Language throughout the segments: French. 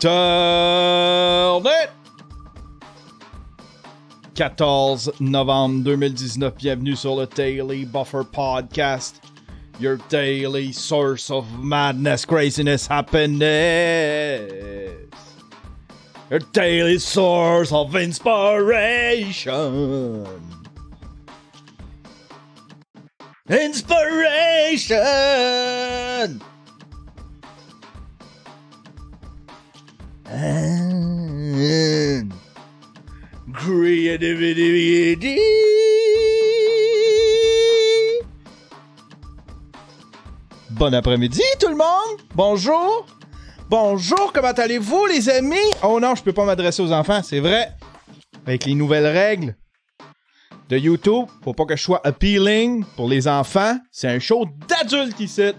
Internet! 14 novembre 2019, bienvenue sur le Daily Buffer Podcast. Your daily source of madness, craziness, happiness. Your daily source of inspiration. Inspiration! And creativity. Bon après-midi tout le monde. Bonjour. Bonjour, comment allez-vous les amis? Oh non, je peux pas m'adresser aux enfants, c'est vrai. Avec les nouvelles règles de YouTube, faut pas que je sois appealing pour les enfants. C'est un show d'adultes ici.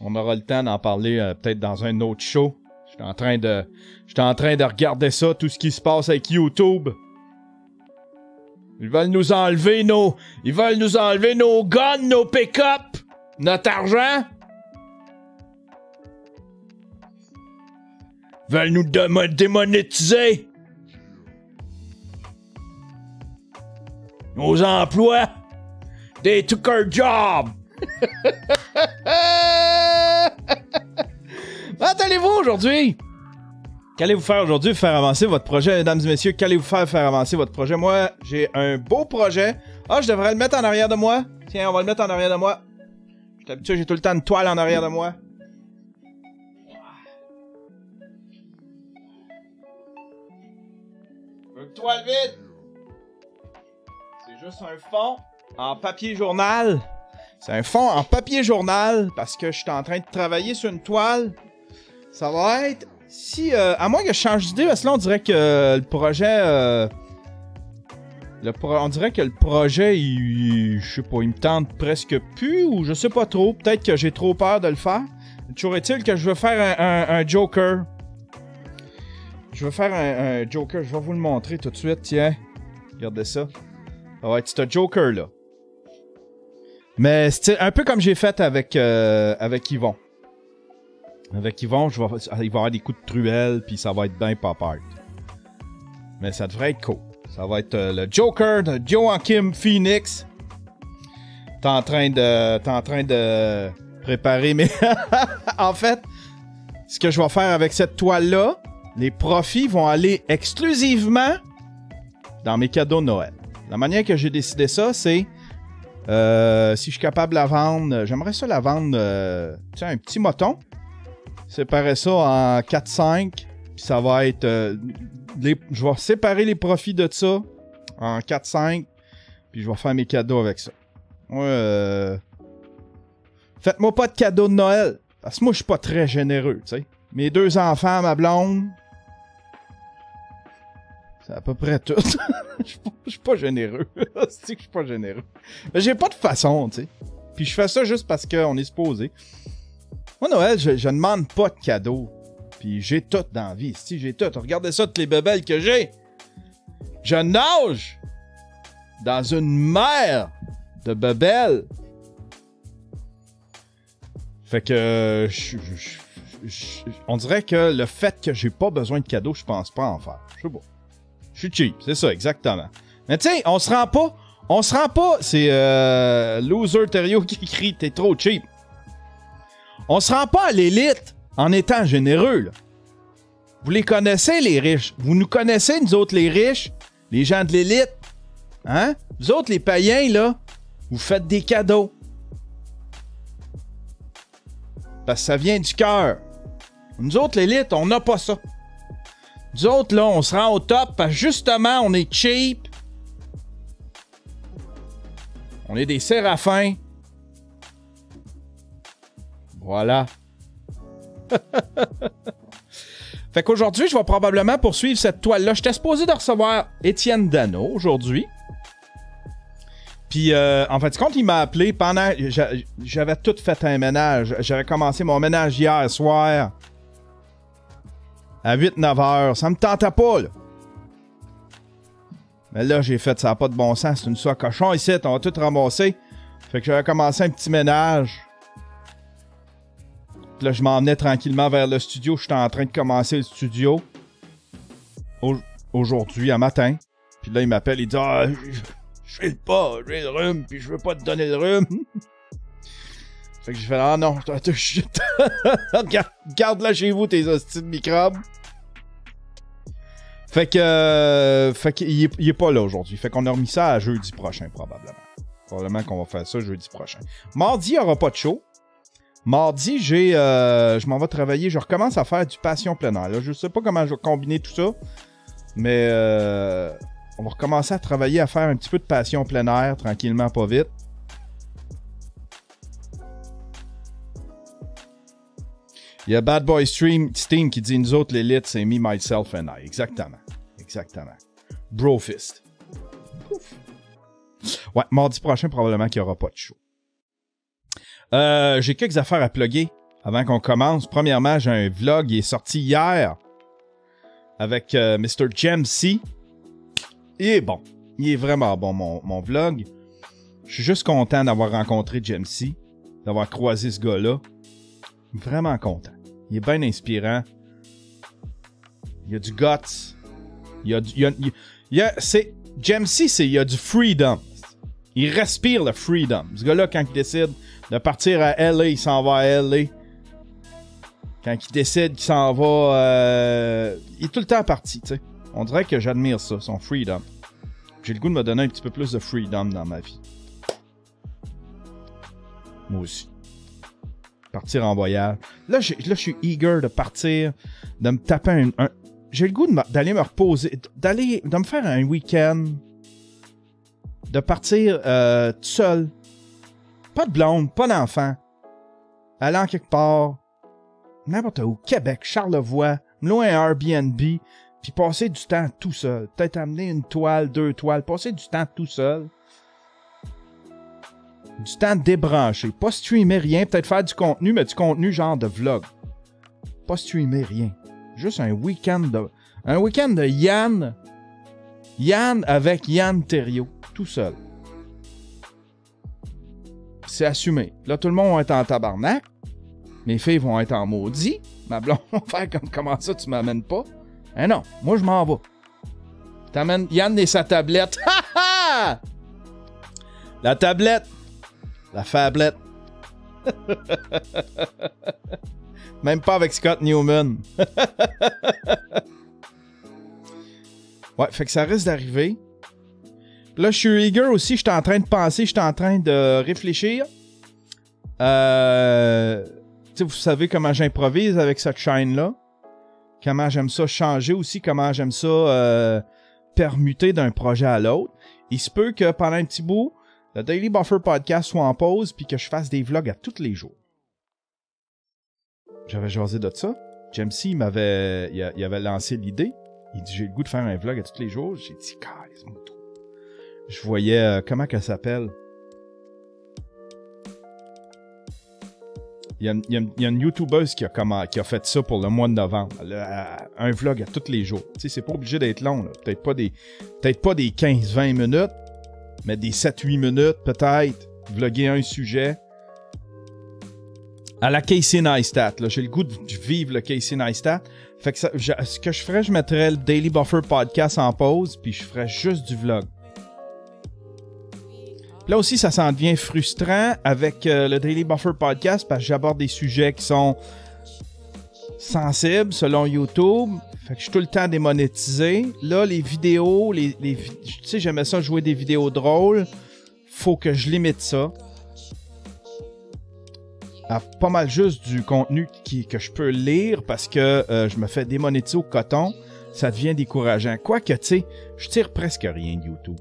On aura le temps d'en parler peut-être dans un autre show. J'étais en train de regarder ça, tout ce qui se passe avec YouTube. Ils veulent nous enlever nos guns, nos pick-up, notre argent. Ils veulent nous démonétiser. Nos emplois. They took our job. Qu'allez-vous aujourd'hui? Qu'allez-vous faire aujourd'hui pour faire avancer votre projet, mesdames et messieurs? Qu'allez-vous faire avancer votre projet? Moi, j'ai un beau projet. Ah, je devrais le mettre en arrière de moi. Tiens, on va le mettre en arrière de moi. Je suis habitué, j'ai tout le temps une toile en arrière de moi. Une toile vide. C'est juste un fond en papier journal. C'est un fond en papier journal parce que je suis en train de travailler sur une toile. Ça va être... Si, à moins que je change d'idée, parce que là, on dirait que le projet... on dirait que le projet, je sais pas, il me tente presque plus, ou je sais pas trop. Peut-être que j'ai trop peur de le faire. Toujours est-il que je veux faire un Joker. Je veux faire un Joker. Je vais vous le montrer tout de suite, tiens. Regardez ça. Ça va être ce Joker-là. Mais c'est un peu comme j'ai fait avec Yvon. Avec Yvon, il va y avoir des coups de truelle, puis ça va être bien pop art. Mais ça devrait être cool. Ça va être le Joker de Joaquin Phoenix. T'es en train de préparer mes... En fait, ce que je vais faire avec cette toile-là, les profits vont aller exclusivement dans mes cadeaux de Noël. La manière que j'ai décidé ça, c'est... si je suis capable de la vendre, j'aimerais ça la vendre, un petit moton. Séparer ça en 4-5. Puis ça va être... je vais séparer les profits de ça en 4-5. Puis je vais faire mes cadeaux avec ça. Faites-moi pas de cadeaux de Noël. Parce que moi, je suis pas très généreux, tu sais. Mes 2 enfants, ma blonde... C'est à peu près tout. Je suis pas généreux. C'est que je suis pas généreux. Mais j'ai pas de façon, tu sais. Puis je fais ça juste parce qu'on est supposé. Moi, Noël, je ne demande pas de cadeaux. Puis j'ai tout dans la vie. Si j'ai tout. Regardez ça, toutes les bébelles que j'ai. Je nage dans une mer de bébelles. Fait que on dirait que le fait que j'ai pas besoin de cadeaux, je pense pas en faire. Je sais pas. Je suis cheap, c'est ça, exactement. Mais tu sais, on se rend pas, c'est Loser Terrio qui crie, t'es trop cheap. On se rend pas à l'élite en étant généreux, là. Vous les connaissez, les riches. Vous nous connaissez, nous autres, les riches, les gens de l'élite. Hein? Vous autres, les païens, là, vous faites des cadeaux. Parce que ça vient du cœur. Nous autres, l'élite, on n'a pas ça. Nous autres, là, on se rend au top parce que justement, on est cheap. On est des séraphins. Voilà. Fait qu'aujourd'hui, je vais probablement poursuivre cette toile-là. J'étais supposé de recevoir Étienne Dano aujourd'hui. Puis, en fait, compte, il m'a appelé pendant... J'avais tout fait un ménage. J'avais commencé mon ménage hier soir. À 8-9 heures. Ça me tentait pas, là. Mais là, j'ai fait, ça n'a pas de bon sens. C'est une soie cochon ici. On va tout ramasser. Fait que j'avais commencé un petit ménage. Puis là, je m'en venais tranquillement vers le studio. J'étais en train de commencer le studio. Aujourd'hui, à matin. Puis là, il m'appelle, il dit « Ah, je file pas, j'ai le rhume, puis je veux pas te donner le rhume. » Fait que j'ai fait « Ah non, garde-la chez vous, tes hosties de microbes. » Fait qu'il est pas là aujourd'hui. Fait qu'on a remis ça à jeudi prochain, probablement. Probablement qu'on va faire ça jeudi prochain. Mardi, il n'y aura pas de show. Mardi, je m'en vais travailler. Je recommence à faire du passion plein air. Là, je sais pas comment je vais combiner tout ça. Mais on va recommencer à travailler à faire un petit peu de passion plein air, tranquillement, pas vite. Il y a Bad Boy Steam qui dit « Nous autres, l'élite, c'est me, myself and I. » Exactement. Exactement. Brofist. Ouf. Ouais, mardi prochain, probablement qu'il n'y aura pas de show. J'ai quelques affaires à plugger avant qu'on commence. Premièrement, j'ai un vlog qui est sorti hier avec Mr. Gemc. Il est bon. Il est vraiment bon, mon vlog. Je suis juste content d'avoir rencontré Gemc, d'avoir croisé ce gars-là. Vraiment content. Il est bien inspirant. Il y a du guts. Gemc, il y a du freedom. Il respire le freedom. Ce gars-là, quand il décide de partir à LA, il s'en va à LA. Quand il décide qu'il s'en va... il est tout le temps parti, tu sais. On dirait que j'admire ça, son freedom. J'ai le goût de me donner un petit peu plus de freedom dans ma vie. Moi aussi. Partir en voyage. Là, je suis eager de partir, de me taper j'ai le goût d'aller me reposer, de me faire un week-end, de partir tout seul. Pas de blonde, pas d'enfant. Aller en quelque part, n'importe où, Québec, Charlevoix, loin un Airbnb, puis passer du temps tout seul. Peut-être amener une toile, 2 toiles, passer du temps tout seul. Du temps débranché. Pas streamer rien, peut-être faire du contenu, mais du contenu genre de vlog. Pas streamer rien. Juste un week-end de Yann. Yann avec Yann Thériault. Tout seul. C'est assumé. Là, tout le monde va être en tabarnak. Mes filles vont être en maudit. Ma blonde va faire comme comment ça, tu m'amènes pas? Eh non, moi je m'en vais. T'amènes Yann et sa tablette. Ha ha! La tablette. La fablette. Même pas avec Scott Newman. Ouais, fait que ça risque d'arriver. Là, je suis eager aussi. Je suis en train de penser, je suis en train de réfléchir. Vous savez comment j'improvise avec cette chaîne-là. Comment j'aime ça changer aussi. Comment j'aime ça permuter d'un projet à l'autre. Il se peut que pendant un petit bout, le Daily Buffer Podcast soit en pause puis que je fasse des vlogs à tous les jours. J'avais jasé de ça. Gemc, il avait lancé l'idée. Il dit, j'ai le goût de faire un vlog à tous les jours. J'ai dit, calme-moi tout. Je voyais, comment qu'elle s'appelle? Il y a une YouTubeuse qui a fait ça pour le mois de novembre. Un vlog à tous les jours. Tu sais, c'est pas obligé d'être long, là. Peut-être pas des 15-20 minutes, mais des 7-8 minutes, peut-être. Vlogger un sujet. À la Casey Neistat, là. J'ai le goût de vivre le Casey Neistat. Fait que ce que je ferais, je mettrais le Daily Buffer Podcast en pause, puis je ferais juste du vlog. Là aussi, ça s'en devient frustrant avec le Daily Buffer Podcast parce que j'aborde des sujets qui sont sensibles selon YouTube. Fait que je suis tout le temps démonétisé. Là, les vidéos, tu sais, j'aimais ça jouer des vidéos drôles. Faut que je limite ça à pas mal juste du contenu que je peux lire parce que je me fais démonétiser au coton. Ça devient décourageant. Quoique, tu sais, je tire presque rien de YouTube.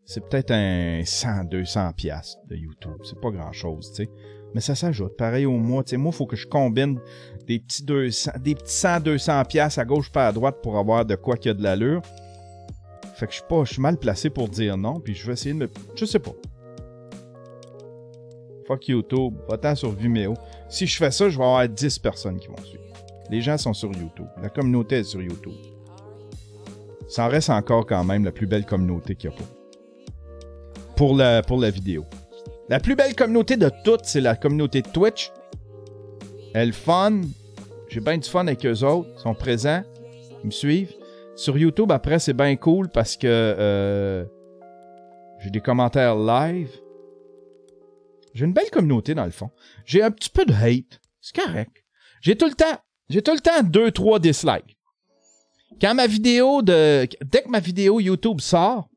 C'est peut-être un 100-200$ de YouTube. C'est pas grand-chose, tu sais. Mais ça s'ajoute. Pareil au mois. Tu sais, moi, il faut que je combine des petits 100-200$ à gauche pas à droite pour avoir de quoi qu'il y a de l'allure. Fait que je suis mal placé pour dire non. Puis je vais essayer de me... Je sais pas. Fuck YouTube. Va-t'en sur Vimeo. Si je fais ça, je vais avoir 10 personnes qui vont suivre. Les gens sont sur YouTube. La communauté est sur YouTube. Ça en reste encore quand même la plus belle communauté qu'il y a pas. Pour la vidéo. La plus belle communauté de toutes, c'est la communauté de Twitch. Elle est le fun. J'ai bien du fun avec eux autres. Ils sont présents. Ils me suivent. Sur YouTube, après, c'est bien cool parce que j'ai des commentaires live. J'ai une belle communauté, dans le fond. J'ai un petit peu de hate. C'est correct. J'ai tout le temps 2-3 dislikes. Dès que ma vidéo YouTube sort,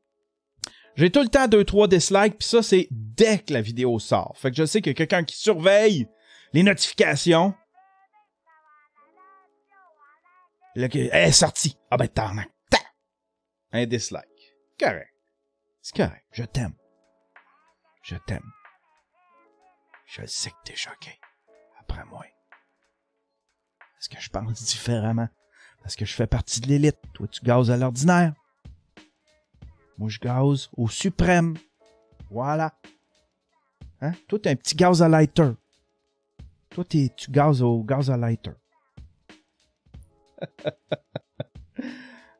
j'ai tout le temps 2-3 dislikes, puis ça, c'est dès que la vidéo sort. Fait que je sais qu'il y a quelqu'un qui surveille les notifications. Là, elle est sortie. Ah ben, un dislike. Correct. C'est correct. Je t'aime. Je t'aime. Je sais que t'es choqué. Après moi. Parce que je pense différemment. Parce que je fais partie de l'élite. Toi, tu gazes à l'ordinaire. Moi, je gaze au suprême. Voilà. Hein? Toi, t'es un petit gaz à lighter. Toi, tu gazes au gaz à lighter.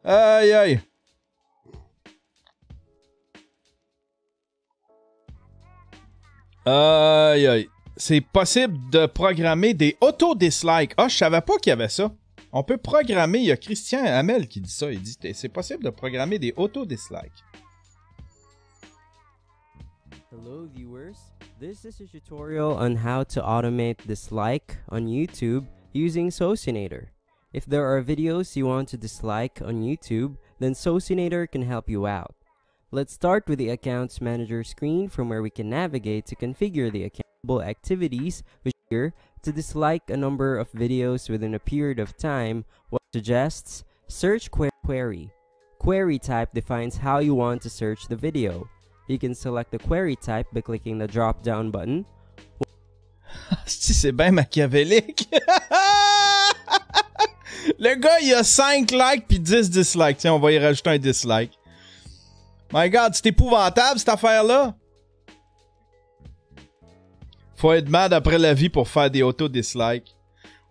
Aïe, aïe. Aïe, aïe. C'est possible de programmer des auto-dislikes. Ah, je savais pas qu'il y avait ça. On peut programmer, il y a Christian Hamel qui dit ça. Il dit c'est possible de programmer des auto-dislikes. Hello viewers, this is a tutorial on how to automate dislike on YouTube using Socinator. If there are videos you want to dislike on YouTube, then Socinator can help you out. Let's start with the Accounts Manager screen from where we can navigate to configure the accountable activities, which here to dislike a number of videos within a period of time. What suggests search query. Query type defines how you want to search the video. You can select the query type by clicking the drop-down button. C'est bien machiavélique. Le gars, il a 5 likes puis 10 dislikes. Tiens, on va y rajouter un dislike. My God, c'est épouvantable, cette affaire-là. Faut être mad après la vie pour faire des auto-dislikes.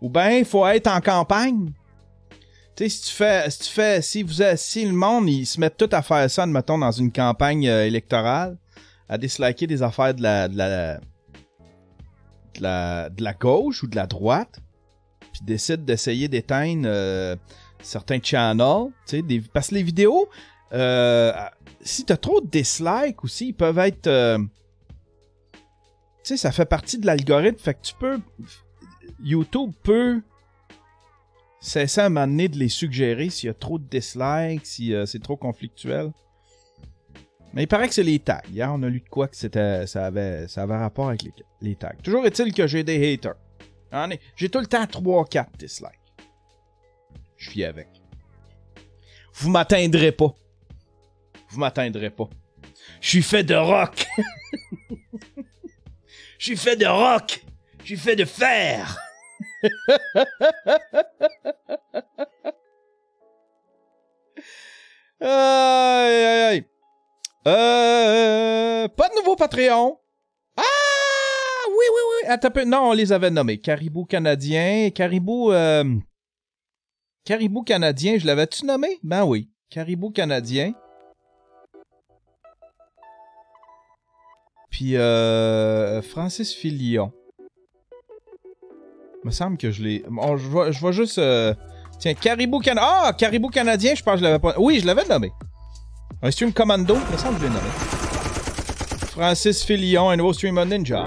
Ou bien, faut être en campagne. Tu sais, si le monde, ils se mettent tout à faire ça, admettons, dans une campagne électorale, à disliker des affaires de la gauche ou de la droite, puis décident d'essayer d'éteindre certains channels, tu sais, parce que les vidéos, si t'as trop de dislikes aussi, ils peuvent être... tu sais, ça fait partie de l'algorithme, fait que tu peux... YouTube peut cesser à un moment donné de les suggérer s'il y a trop de dislikes, si c'est trop conflictuel. Mais il paraît que c'est les tags. Hier, on a lu de quoi que ça avait rapport avec les tags. Toujours est-il que j'ai des haters. J'ai tout le temps 3-4 dislikes. Je vis avec. Vous m'atteindrez pas. Vous m'atteindrez pas. Je suis fait de rock. Je suis fait de rock. Je suis fait de fer. Aïe, aïe, aïe. Pas de nouveau Patreon. Ah, oui. Attends un peu. Non, on les avait nommés. Caribou canadien. Caribou canadien, je l'avais-tu nommé? Ben oui. Caribou canadien. Puis Francis Filion. Il me semble que je l'ai... Bon, je vais juste... Tiens, Caribou canadien. Ah, Caribou canadien, je pense que je l'avais pas... Oui, je l'avais nommé. Un stream commando, il me semble que je l'ai nommé. Francis Filion, un nouveau streamer ninja.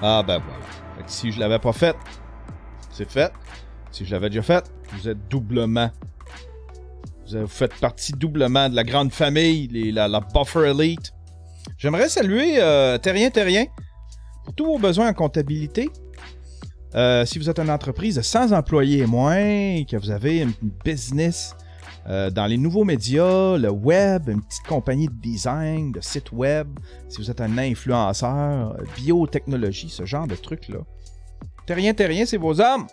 Ah, ben voilà. Fait que si je l'avais pas fait, c'est fait. Si je l'avais déjà fait, vous êtes doublement... Vous faites partie doublement de la grande famille, la Buffer Elite. J'aimerais saluer Terrien. Pour tous vos besoins en comptabilité, si vous êtes une entreprise de 100 employés et moins, que vous avez une business dans les nouveaux médias, le web, une petite compagnie de design, de site web, si vous êtes un influenceur, biotechnologie, ce genre de trucs-là. Terrien, c'est vos hommes.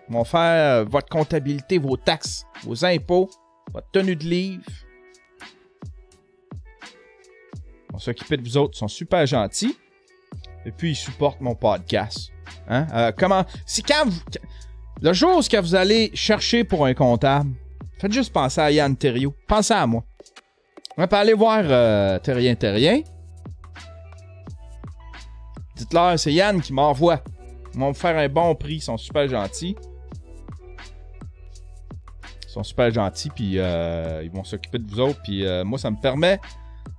Ils vont faire votre comptabilité, vos taxes, vos impôts, votre tenue de livre. On va s'occuper de vous autres, ils sont super gentils. Et puis, ils supportent mon podcast. Hein? Le jour où vous allez chercher pour un comptable, faites juste penser à Yann Thériault. Pensez à moi. On va aller voir Terrien. Dites-leur, c'est Yann qui m'envoie. Ils vont me faire un bon prix. Ils sont super gentils. Ils sont super gentils, puis ils vont s'occuper de vous autres. Puis moi, ça me permet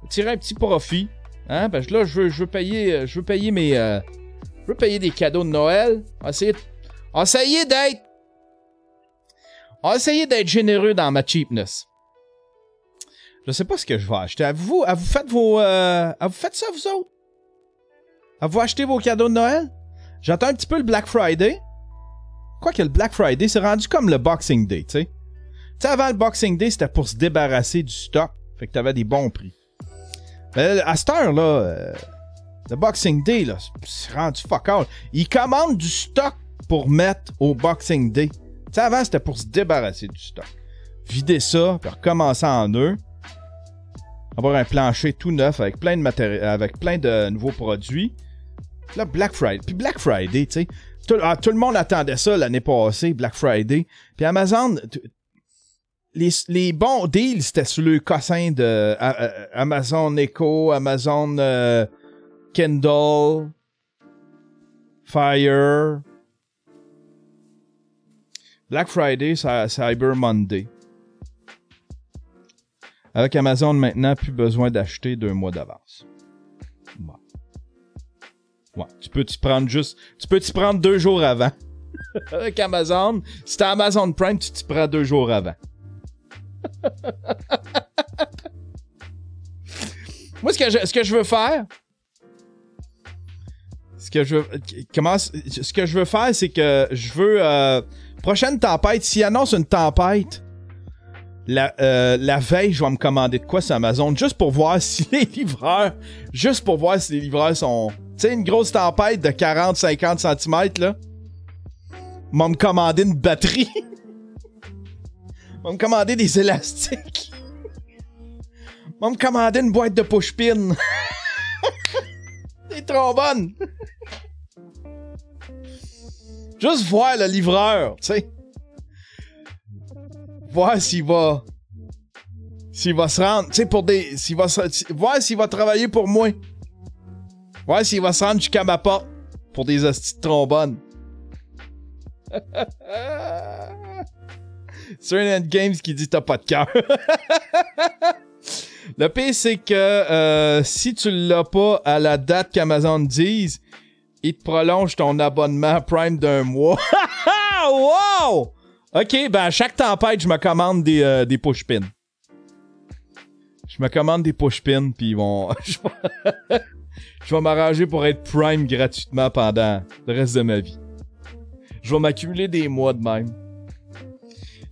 de tirer un petit profit. Hein? Parce que là, je veux payer mes... je veux payer des cadeaux de Noël. On va essayer d'être généreux dans ma cheapness. Je sais pas ce que je vais acheter. Vous faites vous faites ça, vous autres? Vous achetez vos cadeaux de Noël? J'attends un petit peu le Black Friday. Quoique le Black Friday, c'est rendu comme le Boxing Day, tu sais. Tu sais, avant le Boxing Day, c'était pour se débarrasser du stock. Fait que t'avais des bons prix. Mais à cette heure, là, le Boxing Day, là, c'est rendu fuck all. Ils commandent du stock pour mettre au Boxing Day. Tu sais, avant, c'était pour se débarrasser du stock. Vider ça, puis recommencer en eux. Avoir un plancher tout neuf avec plein de matériel, avec plein de nouveaux produits. Là, Black Friday. Puis Black Friday, tu sais. Tout le monde attendait ça l'année passée, Black Friday. Puis Amazon, les bons deals, c'était sur le cossin de Amazon Echo, Amazon Kindle, Fire. Black Friday, c'est Cyber Monday. Avec Amazon maintenant, plus besoin d'acheter 2 mois d'avance. Bon. Ouais, tu peux t'y prendre 2 jours avant. Avec Amazon, si t'as Amazon Prime, tu t'y prends 2 jours avant. Moi, ce que je veux faire, c'est que je veux prochaine tempête, s'il annonce une tempête, la veille, je vais me commander de quoi sur Amazon, juste pour voir si les livreurs sont... Tu sais, une grosse tempête de 40-50 cm, là. M'ont me commander une batterie. M'ont me commander des élastiques. M'ont me commander une boîte de push-pin. Des trombones. Juste voir le livreur, tu sais. Voir s'il va se rendre, tu sais, voir s'il va travailler pour moi. Voir s'il va se rendre jusqu'à ma porte pour des hosties de trombones. Certain Games qui dit t'as pas de cœur. Le pire, c'est que si tu l'as pas à la date qu'Amazon dise, il te prolonge ton abonnement Prime d'1 mois. Wow! OK, ben à chaque tempête, je me commande des push-pins. Je me commande des push-pins, puis ils vont... je vais m'arranger pour être Prime gratuitement pendant le reste de ma vie. Je vais m'accumuler des mois de même.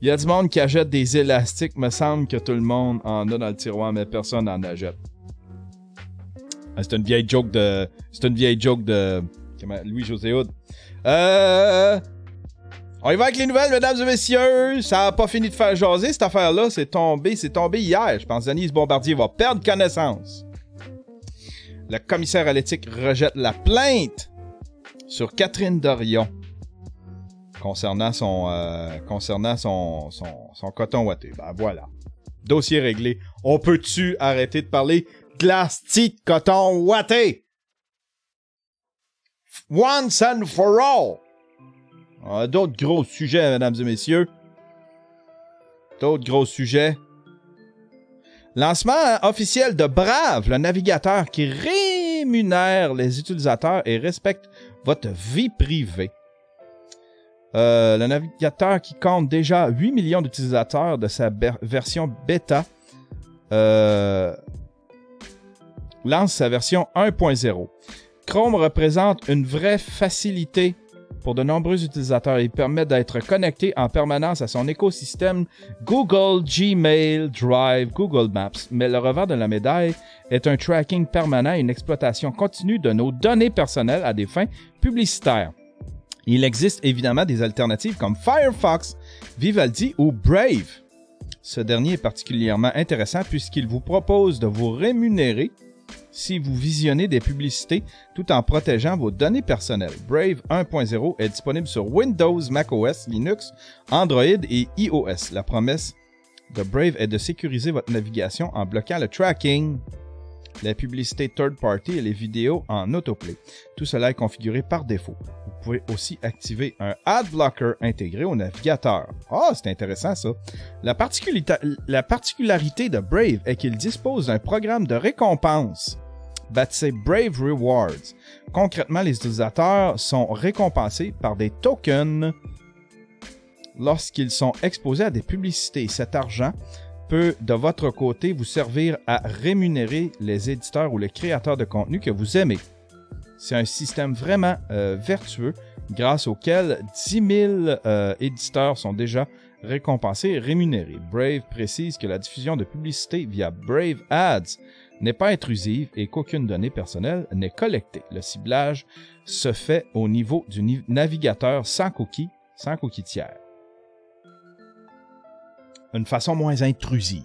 Il y a du monde qui achète des élastiques. Me semble que tout le monde en a dans le tiroir, mais personne n'en achète. C'est une vieille joke de Louis-José Hood. On y va avec les nouvelles, mesdames et messieurs. Ça a pas fini de faire jaser, cette affaire-là. C'est tombé hier. Je pense que Denise Bombardier va perdre connaissance. Le commissaire à l'éthique rejette la plainte sur Catherine Dorion concernant son coton ouaté. Ben voilà. Dossier réglé. On peut-tu arrêter de parler de la petite coton ouaté? Once and for all. On a d'autres gros sujets, mesdames et messieurs. D'autres gros sujets. Lancement officiel de Brave, le navigateur qui rémunère les utilisateurs et respecte votre vie privée. Le navigateur qui compte déjà 8 millions d'utilisateurs de sa version bêta lance sa version 1.0. Chrome représente une vraie facilité pour de nombreux utilisateurs. Il permet d'être connecté en permanence à son écosystème Google, Gmail, Drive, Google Maps. Mais le revers de la médaille est un tracking permanent et une exploitation continue de nos données personnelles à des fins publicitaires. Il existe évidemment des alternatives comme Firefox, Vivaldi ou Brave. Ce dernier est particulièrement intéressant puisqu'il vous propose de vous rémunérer si vous visionnez des publicités tout en protégeant vos données personnelles. Brave 1.0 est disponible sur Windows, macOS, Linux, Android et iOS. La promesse de Brave est de sécuriser votre navigation en bloquant le tracking la publicité third party et les vidéos en autoplay. Tout cela est configuré par défaut. Vous pouvez aussi activer un ad blocker intégré au navigateur. Ah, c'est intéressant ça. La particularité de Brave est qu'il dispose d'un programme de récompense baptisé Brave Rewards. Concrètement, les utilisateurs sont récompensés par des tokens lorsqu'ils sont exposés à des publicités. Cet argent peut, de votre côté, vous servir à rémunérer les éditeurs ou les créateurs de contenu que vous aimez. C'est un système vraiment vertueux grâce auquel 10 000 éditeurs sont déjà récompensés et rémunérés. Brave précise que la diffusion de publicité via Brave Ads n'est pas intrusive et qu'aucune donnée personnelle n'est collectée. Le ciblage se fait au niveau du navigateur sans cookies tiers. Une façon moins intrusive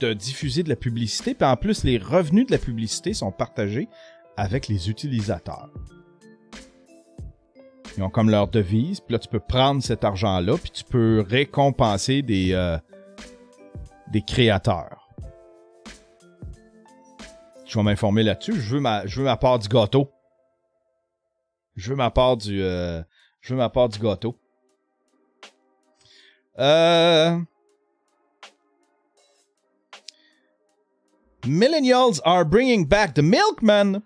de diffuser de la publicité, puis en plus, les revenus de la publicité sont partagés avec les utilisateurs. Ils ont comme leur devise, puis là, tu peux prendre cet argent-là, puis tu peux récompenser des créateurs. Je vais m'informer là-dessus. Je veux ma part du gâteau. Je veux ma part du gâteau. Millennials are bringing back the milkman.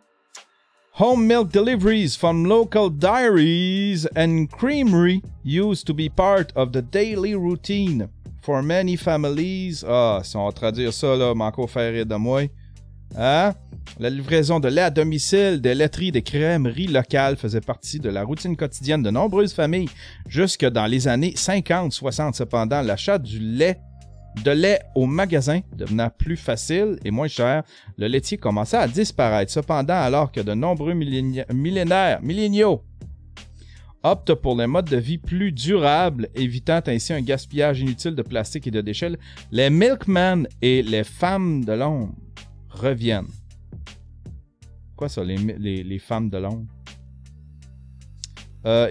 Home milk deliveries from local dairies and creamery used to be part of the daily routine for many families. Ah, si on va traduire ça, là, m'encore faire rire de moi. Hein? La livraison de lait à domicile, des laiteries, des crèmeries locales faisait partie de la routine quotidienne de nombreuses familles jusque dans les années 50-60. Cependant, l'achat de lait au magasin devenant plus facile et moins cher, le laitier commençait à disparaître. Cependant, alors que de nombreux milléniaux optent pour les modes de vie plus durables, évitant ainsi un gaspillage inutile de plastique et de déchets, les milkmen et les femmes de l'ombre reviennent. Quoi ça, les femmes de l'ombre?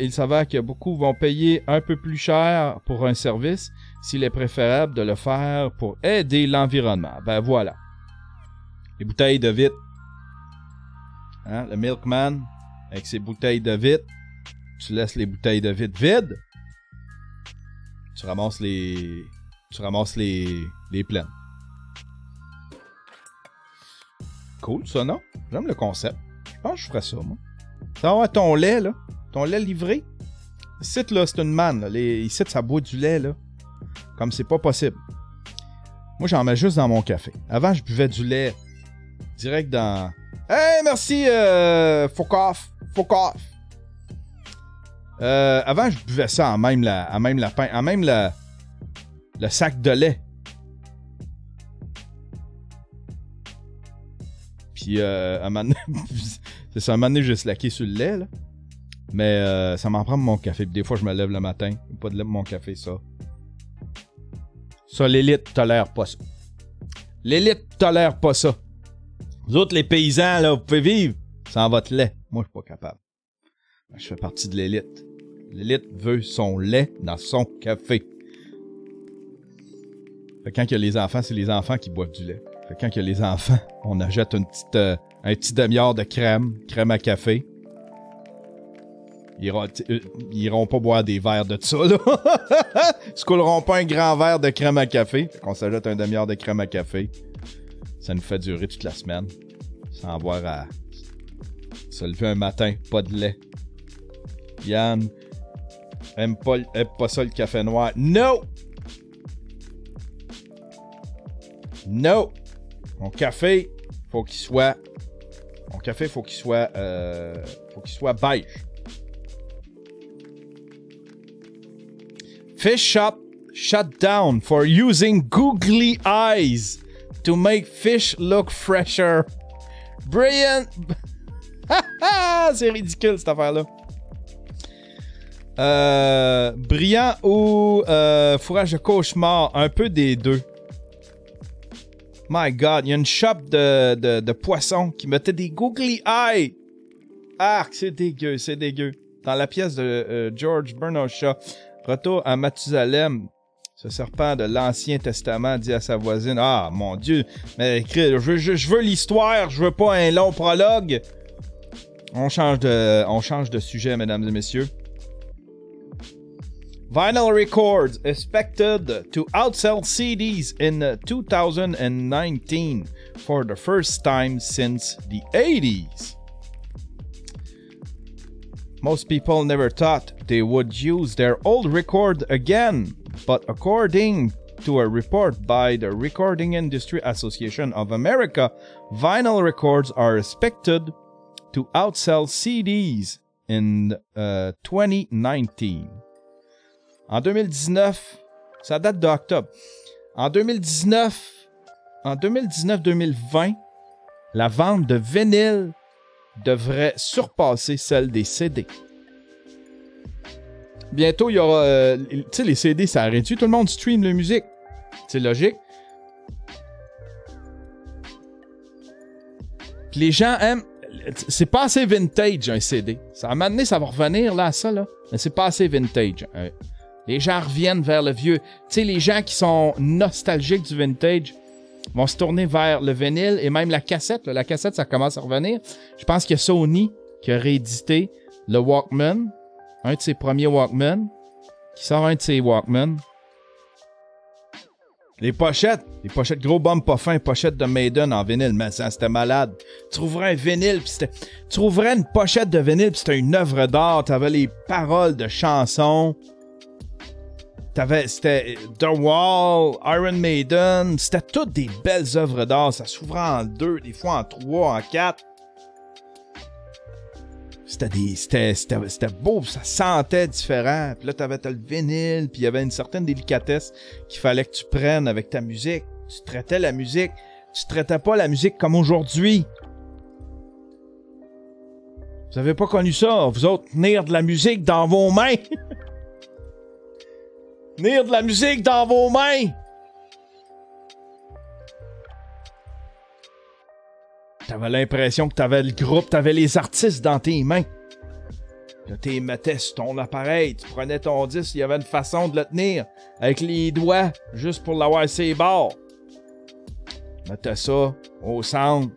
Il s'avère que beaucoup vont payer un peu plus cher pour un service s'il est préférable de le faire pour aider l'environnement. Ben voilà. Les bouteilles de vitre. Hein? Le milkman, avec ses bouteilles de vitre, tu laisses les bouteilles de vitre vides, tu ramasses les pleines. Cool, ça, non? J'aime le concept. Je pense que je ferais ça, moi. Ça va avoir ton lait, là. Ton lait livré. Ici, là, c'est une manne. Là. Ici, ça boit du lait, là. Comme c'est pas possible. Moi, j'en mets juste dans mon café. Avant, je buvais du lait direct dans... Hey, merci, fuck off. Avant, je buvais ça en même le sac de lait. Puis, à un moment donné, j'ai slacké sur le lait, là. Mais ça m'en prend mon café. Puis des fois, je me lève le matin. Pas de lait pour mon café, ça. Ça, l'élite tolère pas ça. L'élite tolère pas ça. Vous autres, les paysans, là, vous pouvez vivre sans votre lait. Moi, je suis pas capable. Je fais partie de l'élite. L'élite veut son lait dans son café. Fait que quand il y a les enfants, c'est les enfants qui boivent du lait. Fait que quand il y a les enfants, on achète un petit demi-heure de crème à café. Ils iront pas boire des verres de ça, là. Ils se couleront pas un grand verre de crème à café. Fait qu'on s'ajoute un demi-heure de crème à café. Ça nous fait durer toute la semaine. Sans avoir à se lever un matin, pas de lait. Yann aime pas ça le café noir. No! No! Mon café, faut qu'il soit beige. Fish shop shut down for using googly eyes to make fish look fresher. Brilliant! C'est ridicule cette affaire-là. Brillant ou fourrage de cauchemar, un peu des deux. My God, il y a une shop de poissons qui mettait des googly eyes. Ah, c'est dégueu, c'est dégueu. Dans la pièce de George Bernard Shaw, Retour à Mathusalem, Ce serpent de l'Ancien Testament dit à sa voisine, « Ah, mon Dieu, mais je veux l'histoire, je veux pas un long prologue. » On change de sujet, mesdames et messieurs. Vinyl records expected to outsell CDs in 2019 for the first time since the 80s. Most people never thought they would use their old record again, but according to a report by the Recording Industry Association of America, vinyl records are expected to outsell CDs in 2019. En 2019, ça date d'octobre. En 2019-2020, la vente de vinyle devrait surpasser celle des CD. Bientôt, il y aura... tu sais, les CD, ça a réduit. Tout le monde stream la musique. C'est logique. Puis les gens aiment... C'est pas assez vintage, un CD. Ça, à un moment donné, ça va revenir là, à ça, là. Mais c'est pas assez vintage. Les gens reviennent vers le vieux. Tu sais, les gens qui sont nostalgiques du vintage vont se tourner vers le vinyle et même la cassette. Là. La cassette, ça commence à revenir. Je pense qu'il y a Sony qui a réédité le Walkman, un de ses premiers Walkman, qui sort un de ses Walkman. Les pochettes gros bum pas fin, pochettes de Maiden en vinyle, mais ça, c'était malade. Tu trouverais un vinyle, tu trouverais une pochette de vinyle, puis c'était une œuvre d'art, t'avais les paroles de chansons. C'était The Wall, Iron Maiden, c'était toutes des belles œuvres d'art. Ça s'ouvrait en 2, des fois en 3, en 4. C'était beau, ça sentait différent. Puis là, t'avais le vinyle, puis il y avait une certaine délicatesse qu'il fallait que tu prennes avec ta musique. Tu traitais la musique. Tu traitais pas la musique comme aujourd'hui. Vous avez pas connu ça, vous autres, tenir de la musique dans vos mains. Tenir de la musique dans vos mains! T'avais l'impression que t'avais le groupe, t'avais les artistes dans tes mains. Là, t'es mettais sur ton appareil, tu prenais ton disque, il y avait une façon de le tenir, avec les doigts, juste pour l'avoir ses bords. Mettais ça au centre,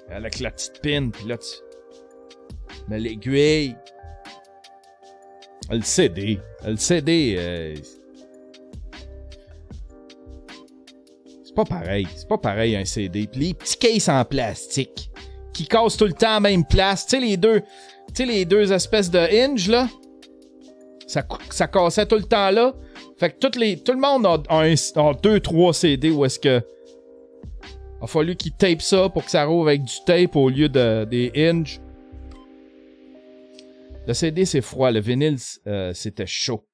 avec la petite pine, puis là, tu mets l'aiguille. Le CD, c'est pas pareil un CD. Puis les petits cases en plastique qui cassent tout le temps à la même place. Tu sais les deux espèces de hinge là, ça cassait tout le temps là. Fait que tout le monde a 2-3 CD où est-ce que a fallu qu'ils tape ça pour que ça rouvre avec du tape au lieu des hinges. Le CD, c'est froid. Le vinyle, c'était chaud.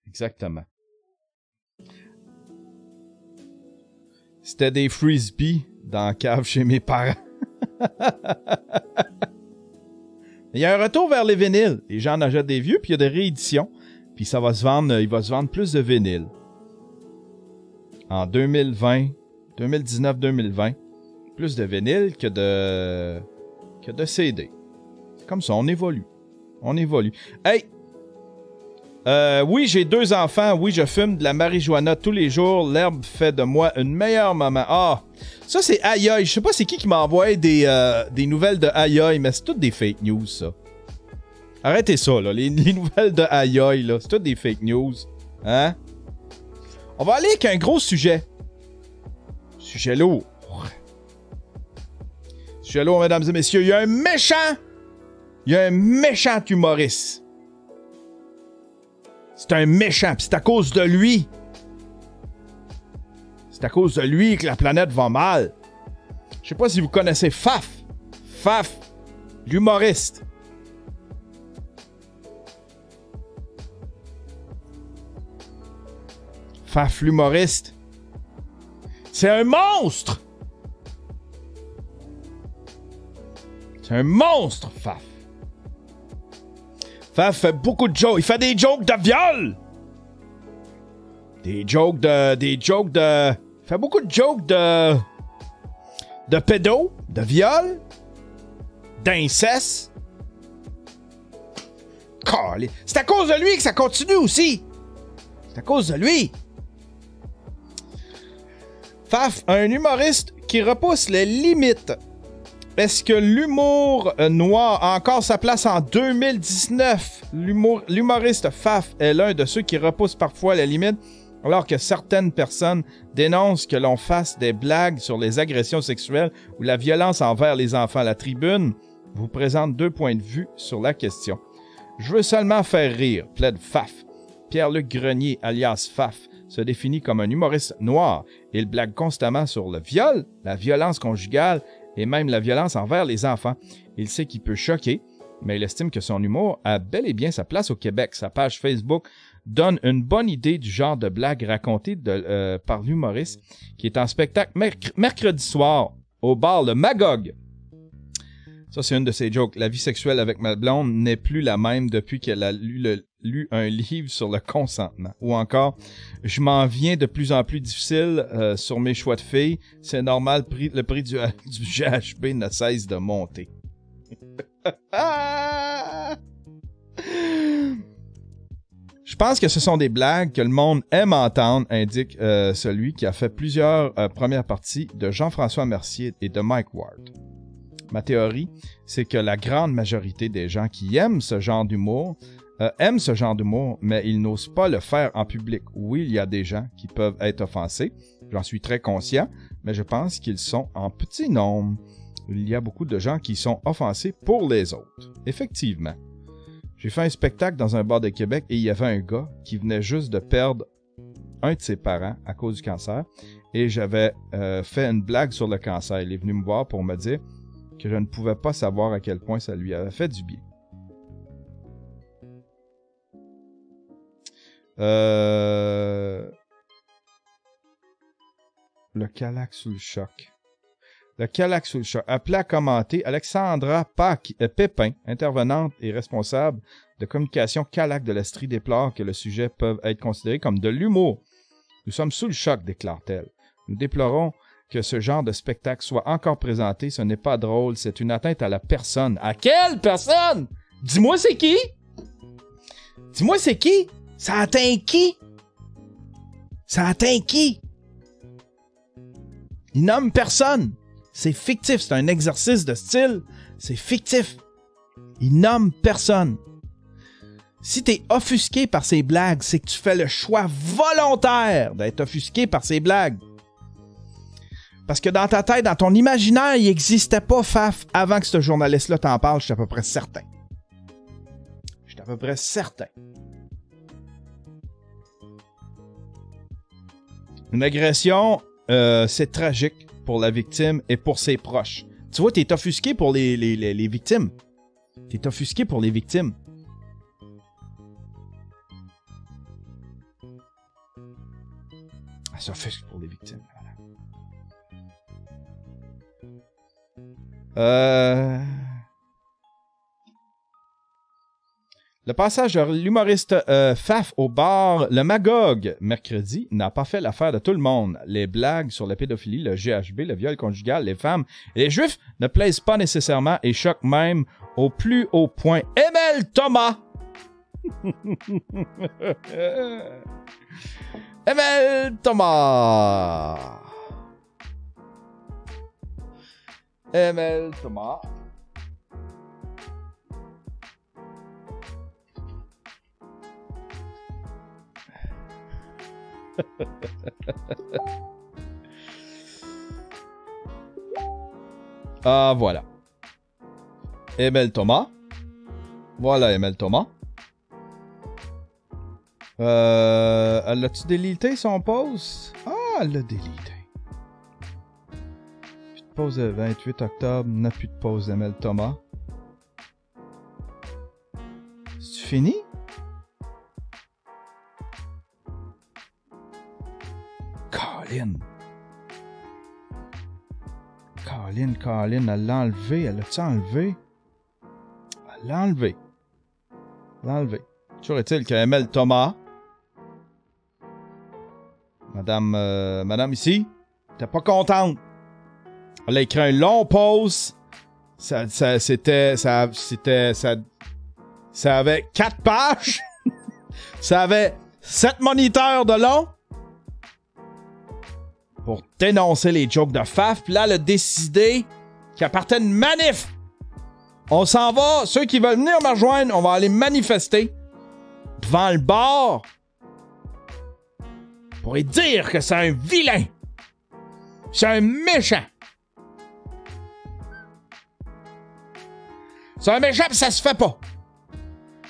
Exactement. C'était des frisbees dans la cave chez mes parents. Il y a un retour vers les vinyles. Les gens en achètent des vieux, puis il y a des rééditions. Puis ça va se vendre, il va se vendre plus de vinyles. En 2019-2020, plus de vinyles que de CD. C'est comme ça, on évolue. Hey! Oui, j'ai 2 enfants. Oui, je fume de la marijuana tous les jours. L'herbe fait de moi une meilleure maman. Ah! Ça, c'est aïe aïe. Je sais pas c'est qui m'a envoyé des nouvelles de aïe aïe, mais c'est toutes des fake news, ça. Arrêtez ça, là. Les nouvelles de aïe aïe, là. C'est toutes des fake news. Hein? On va aller avec un gros sujet. Sujet lourd. Sujet lourd, mesdames et messieurs. Il y a un méchant humoriste. C'est un méchant, pis c'est à cause de lui. C'est à cause de lui que la planète va mal. Je sais pas si vous connaissez Faf. Faf, l'humoriste. Faf, l'humoriste. C'est un monstre. C'est un monstre, Faf. Faf fait beaucoup de jokes. Il fait des jokes de viol. Il fait beaucoup de jokes de pédo, de viol, d'inceste. C'est à cause de lui que ça continue aussi. C'est à cause de lui. Faf, un humoriste qui repousse les limites. Est-ce que l'humour noir a encore sa place en 2019? L'humoriste Faf est l'un de ceux qui repoussent parfois les limites, alors que certaines personnes dénoncent que l'on fasse des blagues sur les agressions sexuelles ou la violence envers les enfants. La Tribune vous présente 2 points de vue sur la question. Je veux seulement faire rire, plaide Faf. Pierre-Luc Grenier, alias Faf, se définit comme un humoriste noir. Il blague constamment sur le viol, la violence conjugale et même la violence envers les enfants. Il sait qu'il peut choquer, mais il estime que son humour a bel et bien sa place au Québec. Sa page Facebook donne une bonne idée du genre de blague racontée par l'humoriste qui est en spectacle mercredi soir au bar Le Magog. Ça, c'est une de ses jokes. La vie sexuelle avec ma blonde n'est plus la même depuis qu'elle a lu un livre sur le consentement. Ou encore, je m'en viens de plus en plus difficile sur mes choix de filles. C'est normal, le prix du GHB ne cesse de monter. Je pense que ce sont des blagues que le monde aime entendre, indique celui qui a fait plusieurs premières parties de Jean-François Mercier et de Mike Ward. Ma théorie, c'est que la grande majorité des gens qui aiment ce genre d'humour, mais ils n'osent pas le faire en public. Oui, il y a des gens qui peuvent être offensés, j'en suis très conscient, mais je pense qu'ils sont en petit nombre. Il y a beaucoup de gens qui sont offensés pour les autres. Effectivement. J'ai fait un spectacle dans un bar de Québec et il y avait un gars qui venait juste de perdre un de ses parents à cause du cancer et j'avais fait une blague sur le cancer. Il est venu me voir pour me dire que je ne pouvais pas savoir à quel point ça lui avait fait du bien. Le Calac sous le choc. Le Calac sous le choc. Appelé à commenter, Alexandra Pépin, intervenante et responsable de communication Calac de l'Estrie, déplore que le sujet peut être considéré comme de l'humour. Nous sommes sous le choc, déclare-t-elle. Nous déplorons que ce genre de spectacle soit encore présenté. Ce n'est pas drôle, c'est une atteinte à la personne. À quelle personne? Dis-moi c'est qui? Dis-moi c'est qui? Ça atteint qui? Ça atteint qui? Il nomme personne. C'est fictif, c'est un exercice de style. C'est fictif. Il nomme personne. Si t'es offusqué par ces blagues, c'est que tu fais le choix volontaire d'être offusqué par ces blagues. Parce que dans ta tête, dans ton imaginaire, il n'existait pas Faf avant que ce journaliste-là t'en parle, je suis à peu près certain. Je suis à peu près certain. Une agression, c'est tragique pour la victime et pour ses proches. Tu vois, t'es offusqué pour les victimes. T'es offusqué pour les victimes. Elle s'offusque pour les victimes. Le passage de l'humoriste Faf au bar Le Magog mercredi n'a pas fait l'affaire de tout le monde. Les blagues sur la pédophilie, le GHB, le viol conjugal, les femmes et les juifs ne plaisent pas nécessairement et choquent même au plus haut point. Emel Thomas! Emel Thomas! Emel Thomas. Ah, voilà. Emel Thomas. Voilà Emel Thomas. Elle a-tu délité son post? Ah, elle l'a délité. Plus de pause le 28 octobre, n'a plus de pause d'Emel Thomas. C'est fini? Colin, elle l'a enlevé. Elle l'a-tu enlevé? Elle l'a enlevé. Toujours est-il qu'Emel Thomas, madame ici, t'es pas contente. Elle a écrit un long post. Ça avait 4 pages. Ça avait 7 moniteurs de long pour dénoncer les jokes de Faf. Puis là, elle a décidé qu'à partir d'une manif, on s'en va. Ceux qui veulent venir me rejoindre, on va aller manifester devant le bar pour lui dire que c'est un vilain. C'est un méchant. C'est un méchant pis ça se fait pas.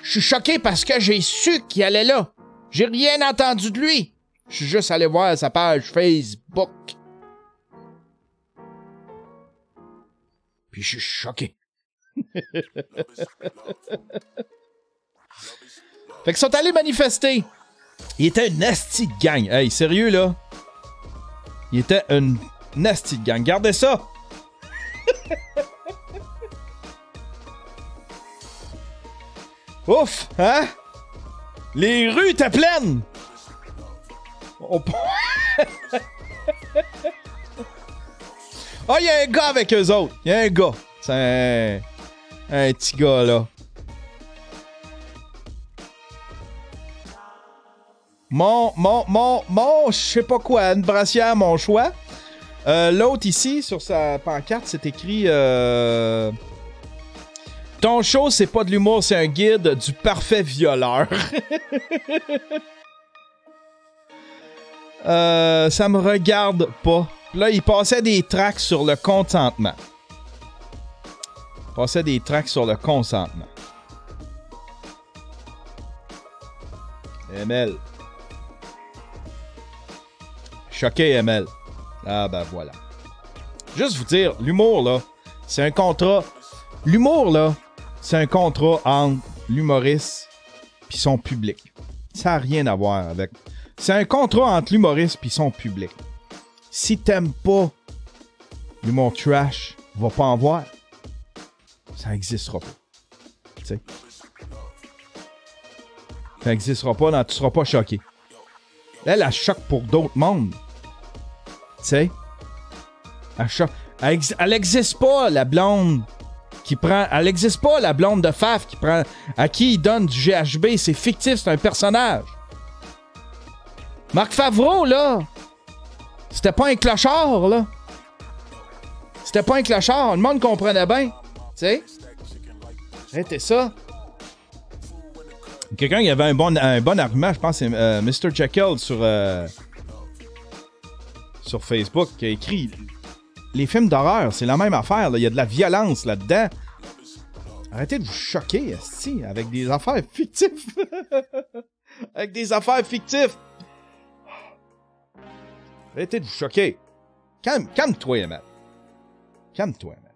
Je suis choqué parce que j'ai su qu'il allait là. J'ai rien entendu de lui. Je suis juste allé voir sa page Facebook. Puis je suis choqué. Fait qu'ils sont allés manifester. Il était une nasty de gang. Hey, sérieux là? Il était une nasty de gang. Gardez ça. Ouf, hein? Les rues étaient pleines. Oh, il y a un gars avec eux autres. Il y a un gars. C'est un petit gars, là. Je sais pas quoi, une brassière, mon choix. L'autre ici, sur sa pancarte, c'est écrit... Ton show, c'est pas de l'humour, c'est un guide du parfait violeur. Ça me regarde pas. Là, il passait des tracts sur le consentement. ML. Choqué, ML. Ah ben voilà. Juste vous dire, l'humour, là, c'est un contrat. L'humour, là, c'est un contrat entre l'humoriste et son public. Ça n'a rien à voir avec... C'est un contrat entre l'humoriste et son public. Si t'aimes pas l'humour trash, va pas en voir. Ça n'existera pas. Tu sais. Ça n'existera pas, non, tu seras pas choqué. Elle choque pour d'autres mondes. Tu sais. Elle choque. Elle n'existe pas, la blonde qui prend... Elle n'existe pas, la blonde de Faf qui prend... À qui il donne du GHB. C'est fictif, c'est un personnage. Marc Favreau, là, c'était pas un clochard, là. C'était pas un clochard. Le monde comprenait bien. Tu sais? C'était ça. Quelqu'un qui avait un bon argument, je pense, c'est Mr. Jekyll sur Facebook, qui a écrit... Les films d'horreur, c'est la même affaire. Il y a de la violence là-dedans. Arrêtez de vous choquer, esti, avec des affaires fictives. Avec des affaires fictives. Arrêtez de vous choquer. Calme-toi, Emma. Calme-toi, Emma.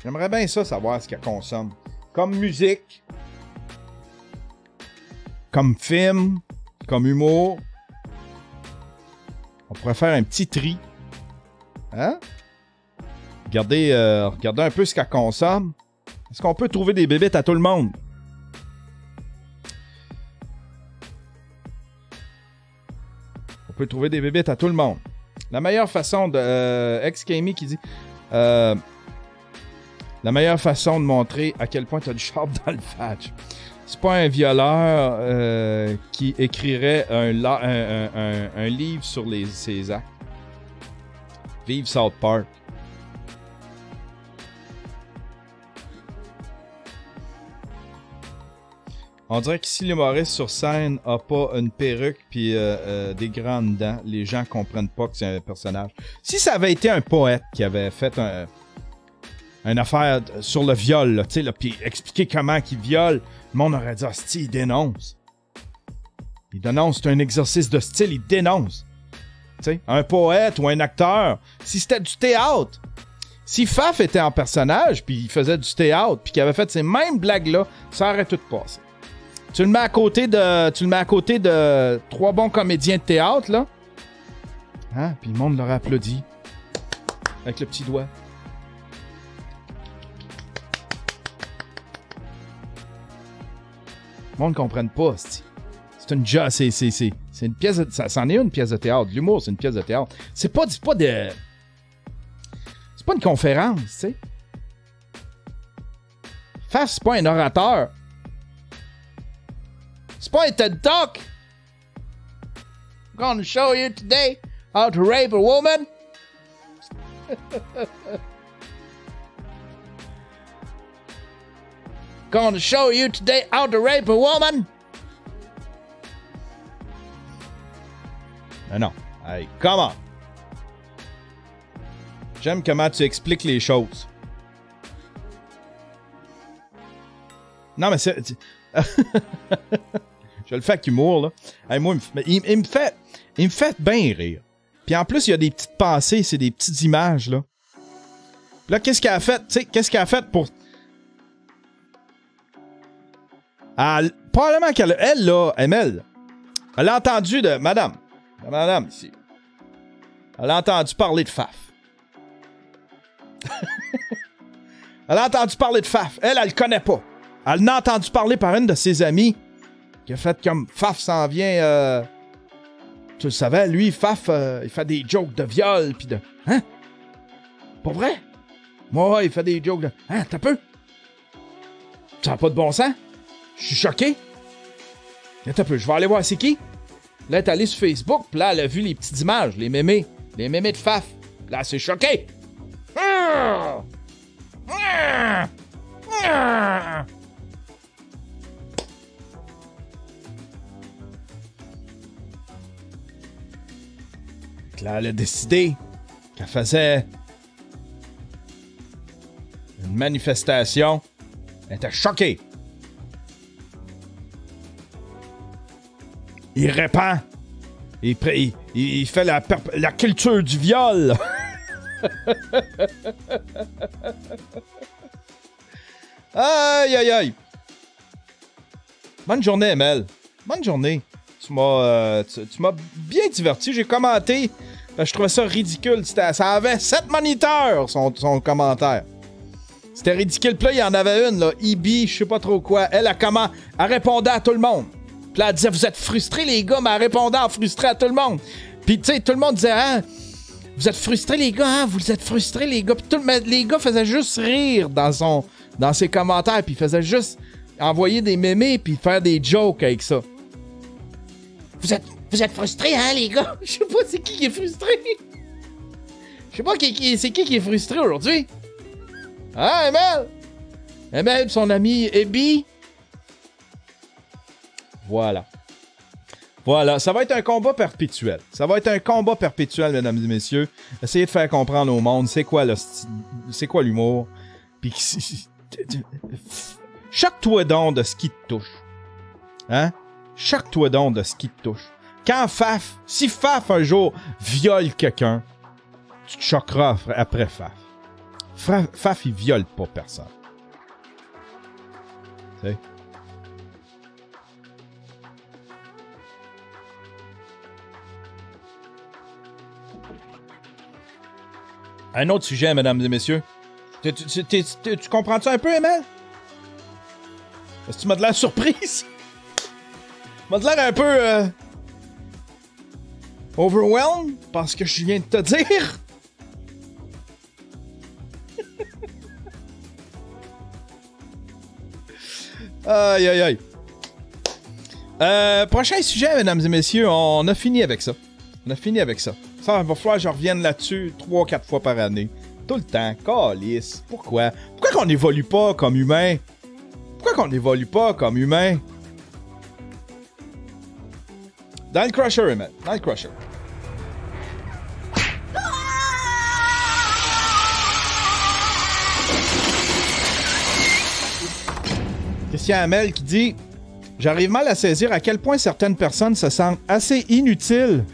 J'aimerais bien ça, savoir ce qu'elle consomme. Comme musique. Comme film. Comme humour. On pourrait faire un petit tri. Hein? Regardez un peu ce qu'elle consomme. Est-ce qu'on peut trouver des bébites à tout le monde? On peut trouver des bébites à tout le monde. La meilleure façon de... Ex-Kami qui dit... la meilleure façon de montrer à quel point tu as du charme dans le fadge. C'est pas un violeur qui écrirait un livre sur ses actes. Vive South Park. On dirait que si l'humoriste sur scène a pas une perruque puis des grandes dents, les gens comprennent pas que c'est un personnage. Si ça avait été un poète qui avait fait une affaire sur le viol, là, puis expliquer comment il viole, le monde aurait dit « Ah, style, il dénonce. » Il dénonce, c'est un exercice de style, il dénonce. T'sais, un poète ou un acteur, si c'était du théâtre, si Faf était en personnage, puis il faisait du théâtre, puis qu'il avait fait ces mêmes blagues-là, ça aurait tout passé. Tu le mets à côté de 3 bons comédiens de théâtre, là, hein, puis le monde leur applaudit avec le petit doigt. Le monde ne comprenne pas, c'est une c'est une pièce de, ça c'en est une pièce de théâtre. L'humour, c'est une pièce de théâtre. C'est pas une conférence, tu sais. Faf, c'est pas un orateur. C'est pas un TED Talk! I'm gonna show you today how to rape a woman. Gonna show you today how to rape a woman. Non. Hey, come on. J'aime comment tu expliques les choses. Non, mais c'est... Je le fais avec humour, là. Hey, moi, il me fait bien rire. Puis en plus, il y a des petites pensées, c'est des petites images, là. Là, qu'est-ce qu'elle a fait? Tu sais, qu'est-ce qu'elle a fait pour... Probablement qu'elle, là, Emel, elle a entendu de... Madame, ici. Elle a entendu parler de Faf. Elle a entendu parler de Faf. Elle le connaît pas. Elle n'a entendu parler par une de ses amies qui a fait comme Faf s'en vient. Tu le savais, lui, Faf, il fait des jokes de viol pis de. Hein? Pas vrai? Moi, il fait des jokes de. Hein, t'as peu? Ça n'a pas de bon sens? Je suis choqué. T'as peu, je vais aller voir c'est qui? Là, elle est allée sur Facebook, pis là, elle a vu les petites images, les mémés de Faf. Là, elle s'est choquée. Là, elle a décidé qu'elle faisait une manifestation. Elle était choquée. Il répand. Il fait la culture du viol. Aïe, aïe, aïe. Bonne journée, Emel. Bonne journée. Tu m'as bien diverti. J'ai commenté. Je trouvais ça ridicule. Ça avait 7 moniteurs, son commentaire. C'était ridicule. Puis là, il y en avait une, là. Ibi, je sais pas trop quoi. Elle répondait à tout le monde. Puis là, elle disait, vous êtes frustrés, les gars, mais elle répondait en frustré à tout le monde. Puis, tu sais, tout le monde disait, hein, vous êtes frustrés, les gars, hein, vous êtes frustrés, les gars. Puis les gars faisaient juste rire dans ses commentaires. Puis ils faisaient juste envoyer des mémés puis faire des jokes avec ça. Vous êtes frustrés, hein, les gars? Je sais pas c'est qui est frustré. Je sais pas c'est qui est frustré aujourd'hui. Hein, Emel? Emel, son ami Ebi. Voilà. Voilà, ça va être un combat perpétuel. Ça va être un combat perpétuel, mesdames et messieurs. Essayez de faire comprendre au monde c'est quoi l'humour. Puis choque-toi donc de ce qui te touche. Hein? Choque-toi donc de ce qui te touche. Si Faf un jour viole quelqu'un, tu te choqueras après Faf. Faf, il viole pas personne. Tu sais? Un autre sujet, mesdames et messieurs. Tu comprends ça un peu, Emel? Est-ce que tu m'as de l'air surprise? Tu m'as de l'air un peu... overwhelmed parce que je viens de te dire? Aïe, aïe, aïe. Prochain sujet, mesdames et messieurs, on a fini avec ça. Ça, il va falloir que je revienne là-dessus 3-4 fois par année. Tout le temps. Calisse. Pourquoi? Pourquoi qu'on n'évolue pas comme humain? Dans le Crusher, Emel. Dans le Crusher. Christian Hamel qui dit « J'arrive mal à saisir à quel point certaines personnes se sentent assez inutiles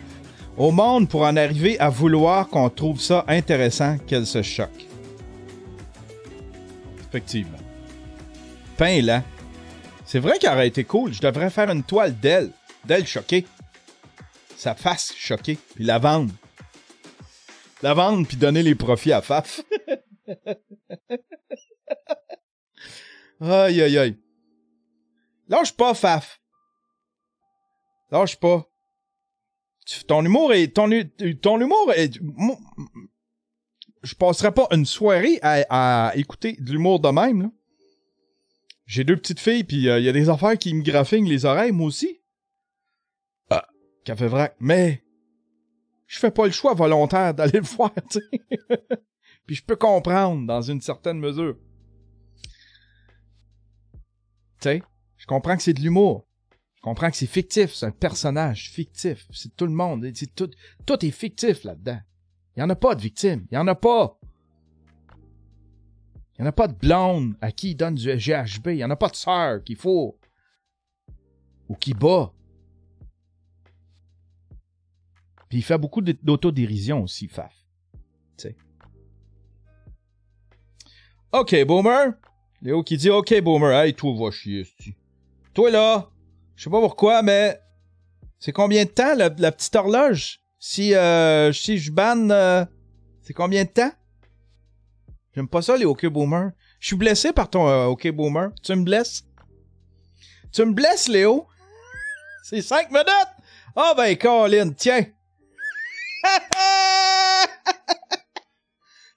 au monde pour en arriver à vouloir qu'on trouve ça intéressant qu'elles se choquent. » Effectivement. Pain là. C'est vrai qu'elle aurait été cool. Je devrais faire une toile d'elle choquée. Sa face choquée. Puis la vendre. Puis donner les profits à Faf. Aïe, aïe, aïe. Lâche pas, Faf. Lâche pas. Ton humour est... Je passerais pas une soirée à écouter de l'humour de même, là. J'ai 2 petites filles, puis il y a des affaires qui me graffignent les oreilles, moi aussi. Ah, café vrac. Mais je fais pas le choix volontaire d'aller le voir, tu sais. Puis je peux comprendre dans une certaine mesure. Tu sais, je comprends que c'est de l'humour. Je comprends que c'est fictif, c'est un personnage fictif. C'est tout le monde. Tout est fictif là-dedans. Il n'y en a pas de victime. Il n'y en a pas. Il n'y en a pas de blonde à qui il donne du GHB. Il n'y en a pas de sœur qu'il faut. Ou qui bat. Puis il fait beaucoup d'autodérision aussi, Faf. Tu sais. OK, Boomer. Léo qui dit « OK, Boomer. Hey, toi, va chier, c'ti. Toi, là, je sais pas pourquoi, mais c'est combien de temps, la petite horloge? Si je banne, c'est combien de temps? J'aime pas ça, les OK Boomer. Je suis blessé par ton OK Boomer. Tu me blesses? Tu me blesses, Léo? C'est 5 minutes? Ah ben, Colin, tiens.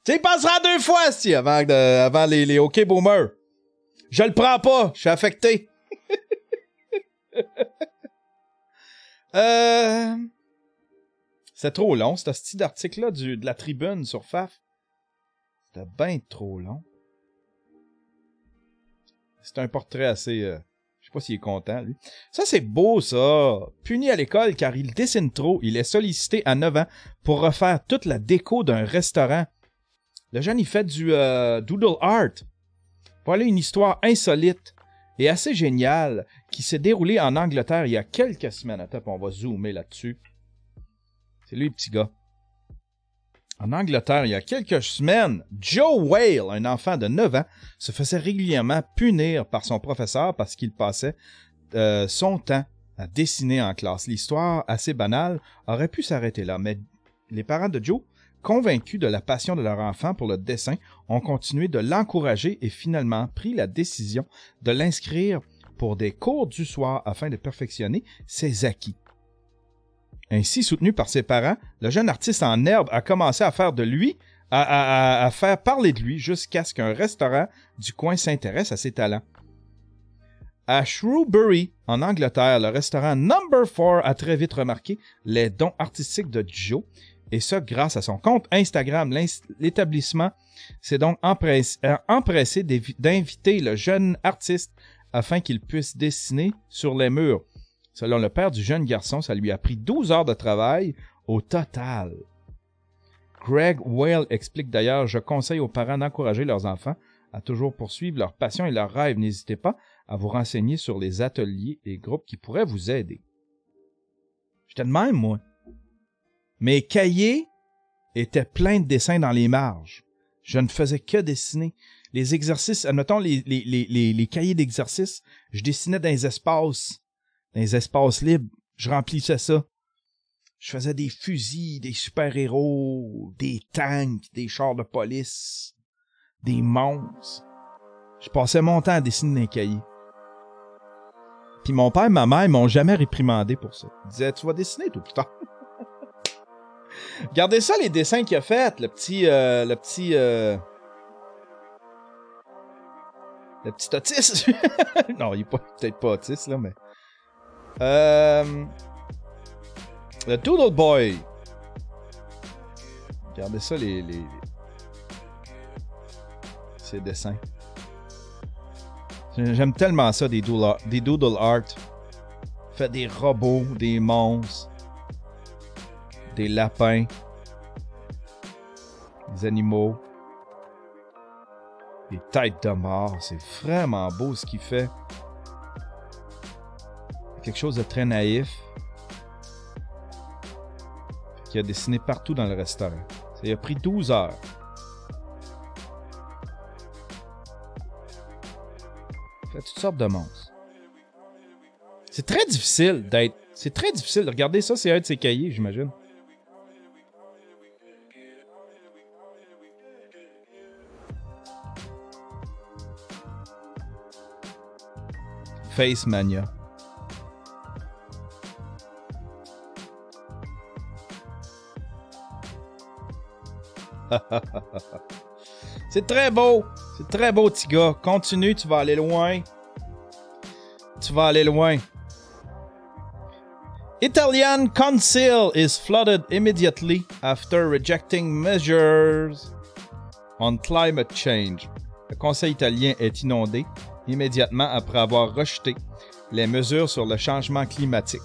Tu y penseras 2 fois, si, avant les OK Boomer. Je le prends pas, je suis affecté. C'est trop long, ce style d'article-là de la tribune sur Faf. C'était bien trop long. C'est un portrait assez... je sais pas s'il est content, lui. Ça, c'est beau, ça. Puni à l'école car il dessine trop. Il est sollicité à 9 ans pour refaire toute la déco d'un restaurant. Le jeune, il fait du doodle art. Voilà une histoire insolite et assez géniale qui s'est déroulée en Angleterre il y a quelques semaines. Attends, on va zoomer là-dessus. C'est lui, le petit gars. En Angleterre, il y a quelques semaines, Joe Whale, un enfant de 9 ans, se faisait régulièrement punir par son professeur parce qu'il passait son temps à dessiner en classe. L'histoire, assez banale, aurait pu s'arrêter là, mais les parents de Joe, convaincus de la passion de leur enfant pour le dessin, ont continué de l'encourager et finalement pris la décision de l'inscrire pour des cours du soir afin de perfectionner ses acquis. Ainsi, soutenu par ses parents, le jeune artiste en herbe a commencé à faire de lui, à faire parler de lui jusqu'à ce qu'un restaurant du coin s'intéresse à ses talents. À Shrewsbury, en Angleterre, le restaurant Number 4 a très vite remarqué les dons artistiques de Joe, et ça grâce à son compte Instagram. L'établissement s'est donc empressé d'inviter le jeune artiste afin qu'il puisse dessiner sur les murs. Selon le père du jeune garçon, ça lui a pris 12 heures de travail au total. Greg Whale explique d'ailleurs « Je conseille aux parents d'encourager leurs enfants à toujours poursuivre leur passion et leurs rêves. N'hésitez pas à vous renseigner sur les ateliers et groupes qui pourraient vous aider. » J'étais de même, moi. Mes cahiers étaient pleins de dessins dans les marges. Je ne faisais que dessiner. Les exercices, admettons les cahiers d'exercices, je dessinais dans les espaces libres. Je remplissais ça. Je faisais des fusils, des super-héros, des tanks, des chars de police, des monstres. Je passais mon temps à dessiner dans les cahiers. Puis mon père et ma mère m'ont jamais réprimandé pour ça. Ils disaient, tu vas dessiner tout plus tard. Regardez ça, les dessins qu'il a fait, le petit autiste. Non, il est peut-être pas autiste, là, mais... le Doodle Boy. Regardez ça, ces dessins. J'aime tellement ça, des doodle art. Fait des robots, des monstres, des lapins, des animaux, des têtes de mort. C'est vraiment beau ce qu'il fait. Quelque chose de très naïf qu'il a dessiné partout dans le restaurant. Ça a pris 12 heures. Il fait toutes sortes de monstres. C'est très difficile de regarder ça, c'est un de ses cahiers, j'imagine. Face Mania. C'est très beau, petit gars. Continue, tu vas aller loin. Tu vas aller loin. Italian council is flooded immediately after rejecting measures on climate change. Le conseil italien est inondé immédiatement après avoir rejeté les mesures sur le changement climatique.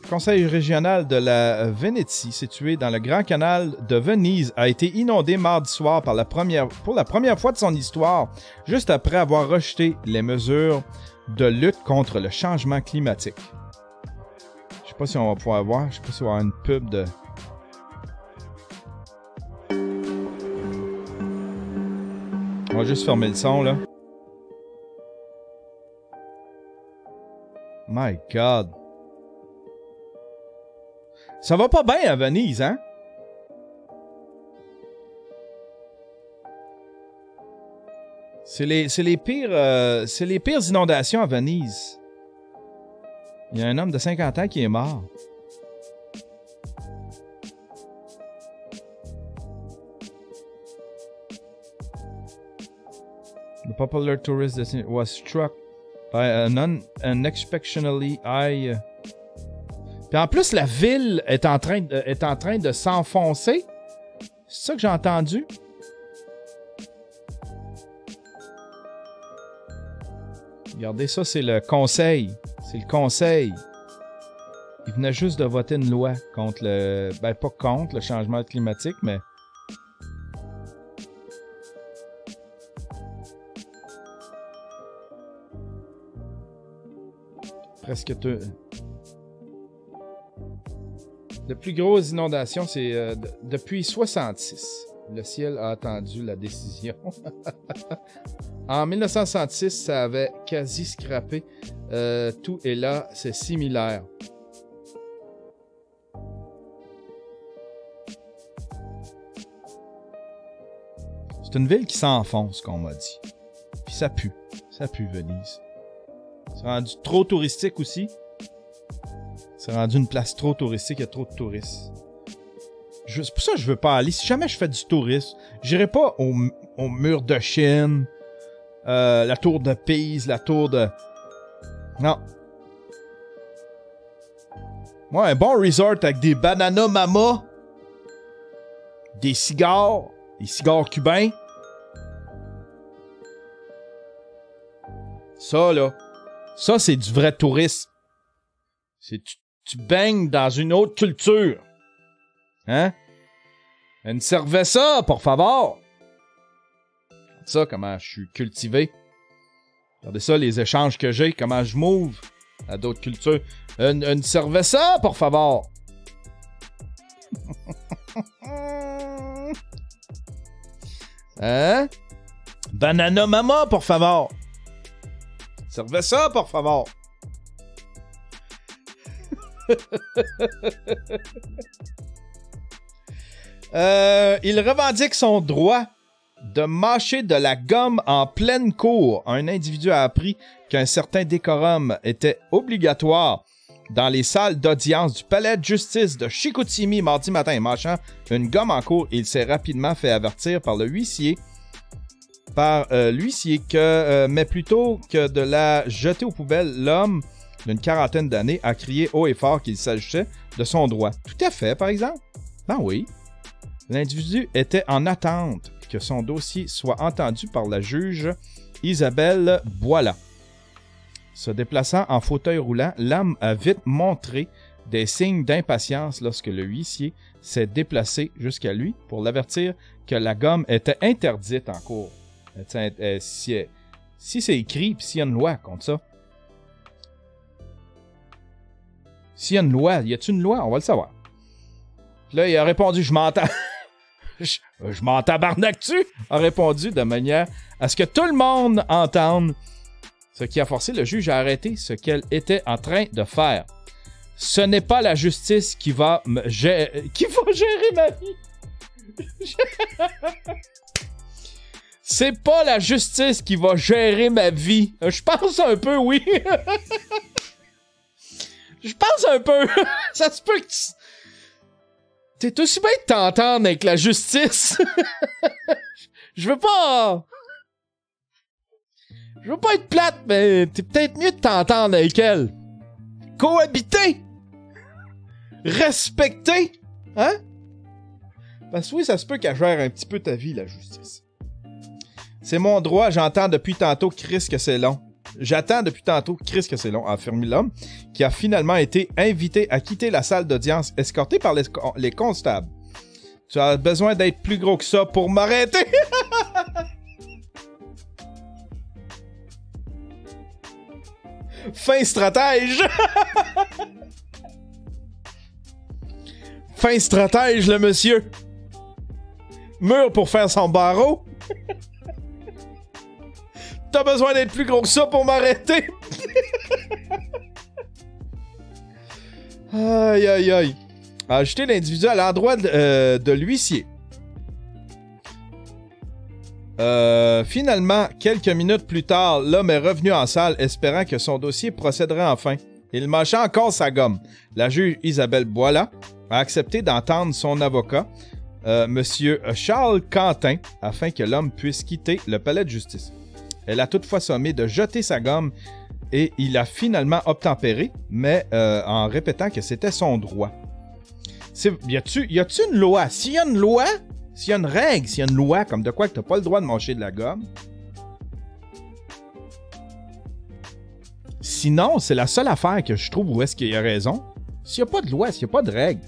Conseil régional de la Vénétie, situé dans le Grand Canal de Venise, a été inondé mardi soir pour la première fois de son histoire, juste après avoir rejeté les mesures de lutte contre le changement climatique. Je sais pas si on va pouvoir voir, je sais pas si on va avoir une pub de... On va juste fermer le son, là. My God. Ça va pas bien à Venise, hein? C'est les pires inondations à Venise. Il y a un homme de 50 ans qui est mort. The popular tourist destination was struck by an unexpectedly high... Puis en plus, la ville est en train de s'enfoncer. C'est ça que j'ai entendu? Regardez ça, c'est le conseil. C'est le conseil. Il venait juste de voter une loi contre le... Ben, pas contre le changement climatique, mais... Presque tout. La plus grosse inondation, c'est depuis 66. Le ciel a attendu la décision. En 1966, ça avait quasi scrappé. Tout est là, c'est similaire. C'est une ville qui s'enfonce, qu'on m'a dit. Puis ça pue. Ça pue, Venise. C'est rendu trop touristique aussi. C'est rendu une place trop touristique, il y a trop de touristes. C'est pour ça que je veux pas aller. Si jamais je fais du tourisme, j'irai pas au mur de Chine, la tour de Pise, la tour de... Non. Moi, un bon resort avec des bananas mama, des cigares cubains. Ça, là, ça, c'est du vrai tourisme. Tu baignes dans une autre culture. Hein? Une cerveza, por favor. Ça, comment je suis cultivé. Regardez ça, les échanges que j'ai, comment je m'ouvre à d'autres cultures. Une cerveza, por favor. Hein? Banana mama, por favor. Cerveza, por favor. Il revendique son droit de mâcher de la gomme en pleine cour. Un individu a appris qu'un certain décorum était obligatoire dans les salles d'audience du palais de justice de Chicoutimi mardi matin. Mâchant une gomme en cour, il s'est rapidement fait avertir par l'huissier que, mais plutôt que de la jeter aux poubelles, l'homme d'une quarantaine d'années a crié haut et fort qu'il s'agissait de son droit. Tout à fait, par exemple. Ben oui. L'individu était en attente que son dossier soit entendu par la juge Isabelle Boila. Se déplaçant en fauteuil roulant, l'homme a vite montré des signes d'impatience lorsque le huissier s'est déplacé jusqu'à lui pour l'avertir que la gomme était interdite en cours. Si c'est écrit, puis s'il y a une loi contre ça. S'il y a une loi, y a-t-il une loi? On va le savoir. Puis là, il a répondu, je m'entends. Je m'en tabarnak-tu? A répondu de manière à ce que tout le monde entende, ce qui a forcé le juge à arrêter ce qu'elle était en train de faire. Ce n'est pas la justice qui va gérer ma vie. C'est pas la justice qui va gérer ma vie. Je pense un peu, oui. Je pense un peu. Ça se peut que t'es aussi bien de t'entendre avec la justice. Je veux pas... Je veux pas être plate, mais t'es peut-être mieux de t'entendre avec elle. Cohabiter! Respecter! Hein? Parce que oui, ça se peut qu'elle gère un petit peu ta vie, la justice. C'est mon droit, j'entends depuis tantôt, Chris, que c'est long. J'attends depuis tantôt, Chris, que c'est long, a affirmé l'homme, qui a finalement été invité à quitter la salle d'audience, escorté par les constables. Tu as besoin d'être plus gros que ça pour m'arrêter! Fin stratège! Fin stratège, le monsieur! Mur pour faire son barreau! T'as besoin d'être plus gros que ça pour m'arrêter! Aïe, aïe, aïe. Ajouter l'individu à l'endroit de l'huissier. Finalement, quelques minutes plus tard, l'homme est revenu en salle espérant que son dossier procéderait enfin. Il mâchait encore sa gomme. La juge Isabelle Boila a accepté d'entendre son avocat, Monsieur Charles Quentin, afin que l'homme puisse quitter le palais de justice. Elle a toutefois sommé de jeter sa gomme et il a finalement obtempéré, mais en répétant que c'était son droit. Y a-tu une loi? S'il y a une loi... S'il y a une règle, s'il y a une loi comme de quoi que t'as pas le droit de mâcher de la gomme. Sinon, c'est la seule affaire que je trouve où est-ce qu'il y a raison. S'il n'y a pas de loi, s'il n'y a pas de règle.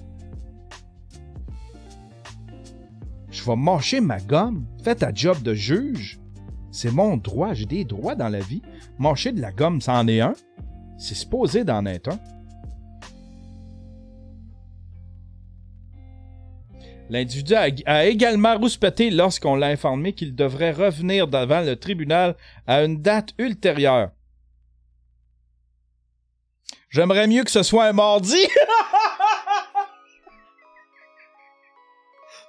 Je vais mâcher ma gomme. Fais ta job de juge. C'est mon droit. J'ai des droits dans la vie. Mâcher de la gomme, c'en est un. C'est supposé d'en être un. L'individu a également rouspété lorsqu'on l'a informé qu'il devrait revenir devant le tribunal à une date ultérieure. J'aimerais mieux que ce soit un mardi.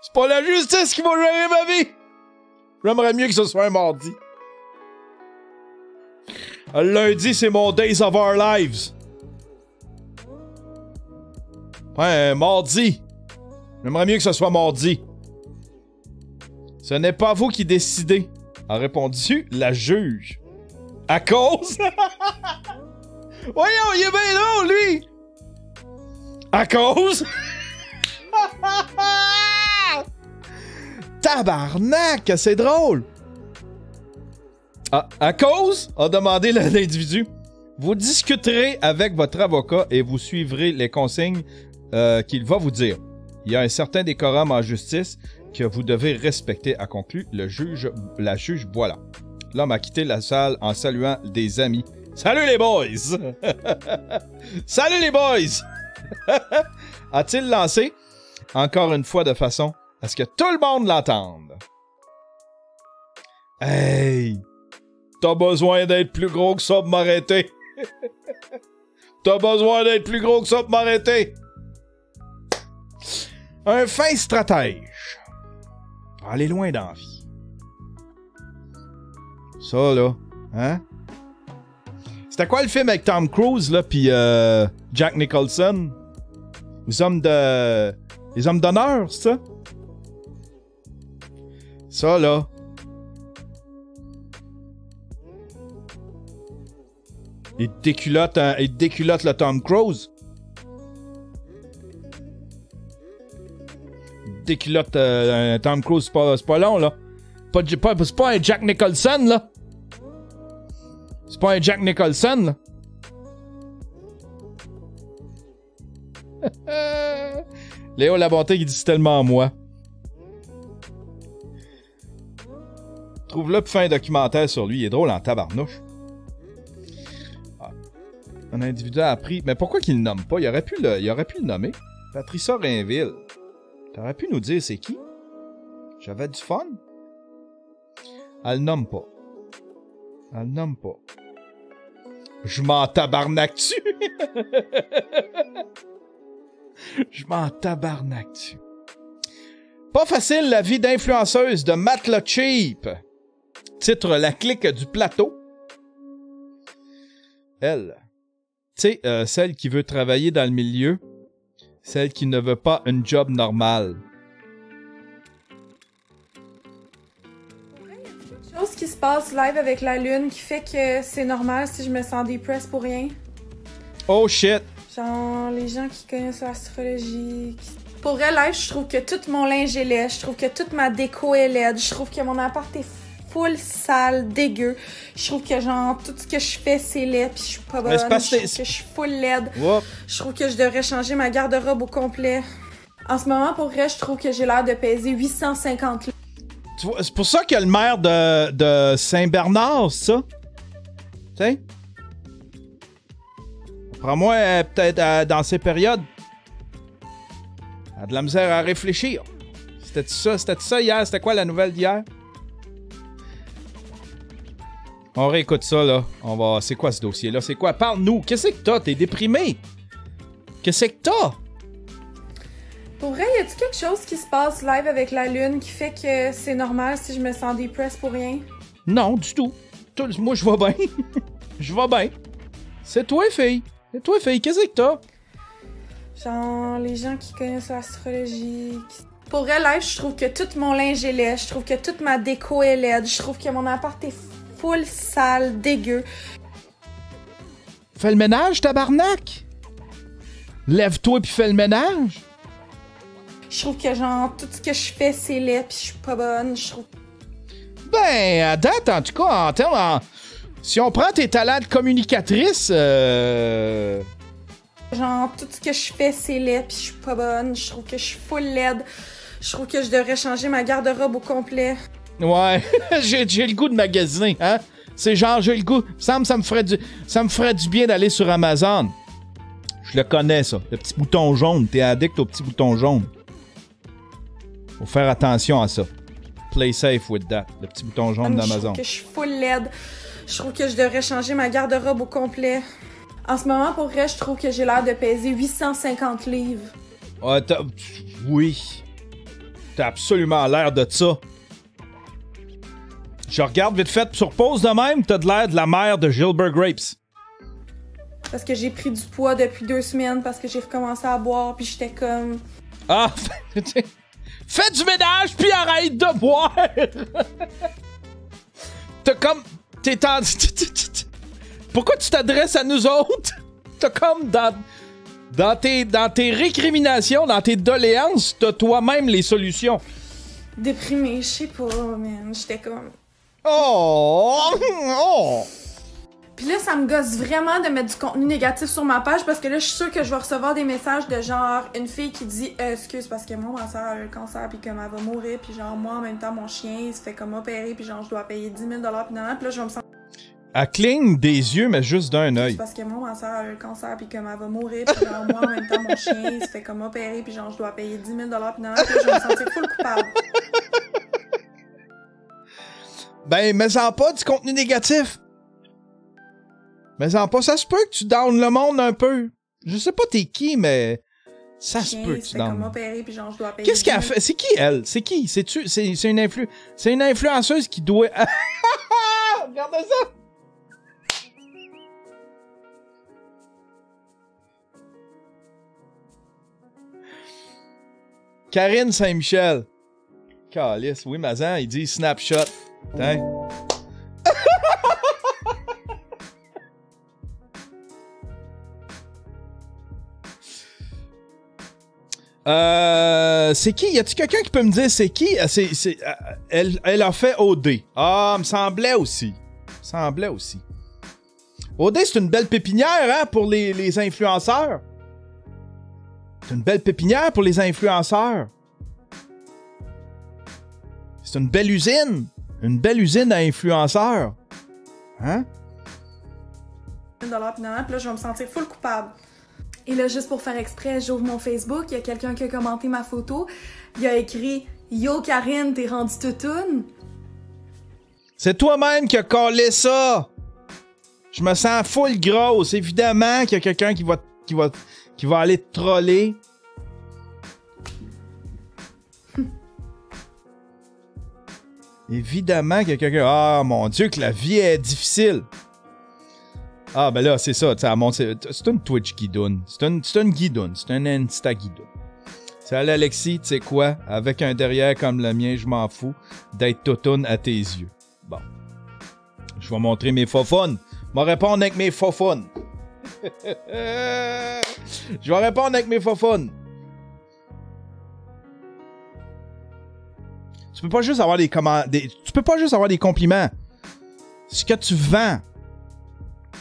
C'est pas la justice qui va gérer ma vie. J'aimerais mieux que ce soit un mardi. Lundi, c'est mon Days of Our Lives. Ouais, un mardi. J'aimerais mieux que ce soit mardi. Ce n'est pas vous qui décidez, a répondu la juge. À cause? Voyons, il est bien long, lui! À cause? Tabarnak, c'est drôle! À cause, a demandé l'individu. Vous discuterez avec votre avocat et vous suivrez les consignes qu'il va vous dire. Il y a un certain décorum en justice que vous devez respecter, a conclu la juge Boila. L'homme a quitté la salle en saluant des amis. Salut les boys! Salut les boys! A-t-il lancé, encore une fois de façon à ce que tout le monde l'entende. Hey! T'as besoin d'être plus gros que ça pour m'arrêter! T'as besoin d'être plus gros que ça pour m'arrêter! Un fin stratège. Aller loin dans la vie. Ça, là, hein? C'était quoi le film avec Tom Cruise, là, pis Jack Nicholson? Les hommes d'honneur, c'est ça? Ça, là. Il déculotte le Tom Cruise. Déculotte Tom Cruise, c'est pas long, là. C'est pas un Jack Nicholson, là. C'est pas un Jack Nicholson, là. Léo Labonté qui dit tellement moi. Trouve-le pour faire un documentaire sur lui. Il est drôle en tabarnouche. Ah. Un individu a appris... Mais pourquoi qu'il le nomme pas? Il aurait pu le nommer. Patricia Rainville. T'aurais pu nous dire c'est qui? J'avais du fun? Elle le nomme pas. Elle le nomme pas. Je m'en tabarnaque dessus. Je m'en tabarnaque dessus. Pas facile la vie d'influenceuse de Matt Le Cheap. Titre La clique du plateau. Elle. Tu sais, celle qui veut travailler dans le milieu. Celle qui ne veut pas une job normale. Il y a quelque chose qui se passe live avec la lune qui fait que c'est normal si je me sens dépressed pour rien? Oh shit! Genre, les gens qui connaissent l'astrologie... Pour vrai, live, je trouve que tout mon linge est laid, je trouve que toute ma déco est laide, je trouve que mon appart est full sale, dégueu. Je trouve que genre, tout ce que je fais, c'est laid, pis je suis pas bonne. Je trouve que je suis full laide. Whoop. Je trouve que je devrais changer ma garde-robe au complet. En ce moment, pour vrai, je trouve que j'ai l'air de peser 850 livres. Tu vois, c'est pour ça que le maire de Saint-Bernard, c'est ça? Tu sais? Prends-moi peut-être dans ces périodes. Elle a de la misère à réfléchir. C'était ça hier? C'était quoi la nouvelle d'hier? On réécoute ça, là. On va... C'est quoi ce dossier-là? C'est quoi? Parle-nous. Qu'est-ce que t'as? T'es déprimé? Qu'est-ce que t'as? Pour vrai, y a-tu quelque chose qui se passe live avec la lune qui fait que c'est normal si je me sens dépressed pour rien? Non, du tout. Moi, je vais bien. Je vais bien. C'est toi, fille. C'est toi, fille. Qu'est-ce que t'as? Genre, les gens qui connaissent l'astrologie... Pour vrai, live, je trouve que tout mon linge est laid, je trouve que toute ma déco est laide, je trouve que mon appart est full sale, dégueu. Fais le ménage, tabarnak! Lève-toi pis fais le ménage! Je trouve que genre, tout ce que je fais, c'est laid pis je suis pas bonne, je trouve... Ben, à date, en tout cas, en termes... Si on prend tes talents de communicatrice, Genre, tout ce que je fais, c'est laid pis je suis pas bonne, je trouve que je suis full laide. Je trouve que je devrais changer ma garde-robe au complet. Ouais, j'ai le goût de magasiner, hein? C'est genre, j'ai le goût... Ça me ferait du bien d'aller sur Amazon. Je le connais, ça. Le petit bouton jaune. T'es addict au petit bouton jaune. Faut faire attention à ça. Play safe with that. Le petit bouton jaune d'Amazon. Je trouve que je suis full laide. Je trouve que je devrais changer ma garde-robe au complet. En ce moment, pour vrai, je trouve que j'ai l'air de peser 850 livres. Oui. T'as absolument l'air de ça. Je regarde vite fait sur pause de même, t'as de l'air de la mère de Gilbert Grapes. Parce que j'ai pris du poids depuis 2 semaines, parce que j'ai recommencé à boire, puis j'étais comme... Ah! Fais du ménage, puis arrête de boire! T'as comme... T'es en... Pourquoi tu t'adresses à nous autres? T'as comme dans tes récriminations, dans tes doléances, t'as toi-même les solutions. Déprimée, je sais pas, man. J'étais comme... Oh! Puis là, ça me gosse vraiment de mettre du contenu négatif sur ma page parce que là, je suis sûre que je vais recevoir des messages de genre une fille qui dit excuse parce que moi, ma soeur a le cancer puis comme elle va mourir puis genre moi, en même temps, mon chien, il se fait comme opérer puis genre je dois payer 10 000 puis là, je vais me sentir... Elle cligne des yeux, mais juste d'un œil. Parce que moi, ma soeur a le cancer puis comme elle va mourir puis genre moi, en même temps, mon chien, il se fait comme opérer puis genre je dois payer 10 000 puis là, je vais me sentir full coupable. Ben, mets-en pas du contenu négatif. Mets-en pas. Ça se peut que tu downs le monde un peu. Je sais pas t'es qui, mais ça se peut que tu downs. Qu'est-ce qu'elle fait? C'est qui, elle? C'est qui? C'est une influenceuse qui doit... Regardez ça! Karine Saint-Michel. Calice, oui, Mazan, il dit snapshot. Tiens. C'est qui? Y a-tu quelqu'un qui peut me dire c'est qui? Elle a fait OD. Ah, me semblait aussi. OD, c'est une belle pépinière, hein, pour les influenceurs. C'est une belle pépinière pour les influenceurs. C'est une belle usine. Une belle usine à influenceurs. Hein? Puis là, je vais me sentir full coupable. Et là, juste pour faire exprès, j'ouvre mon Facebook, il y a quelqu'un qui a commenté ma photo. Il a écrit « Yo Karine, t'es rendue toutoune? » C'est toi-même qui a collé ça! Je me sens full grosse. Évidemment qu'il y a quelqu'un qui va aller te troller. Évidemment qu'il y a quelqu'un... Ah, mon Dieu, que la vie est difficile. Ah, ben là, c'est ça. C'est une Twitch guidoune. C'est une guidoune. C'est un Insta guidoune. Salut Alexis, tu sais quoi? Avec un derrière comme le mien, je m'en fous d'être toutoune à tes yeux. Bon. Je vais montrer mes faux-fun. Je vais répondre avec mes faux-fun. Je vais répondre avec mes faux-fun. Tu peux pas juste avoir tu peux pas juste avoir des compliments. Ce que tu vends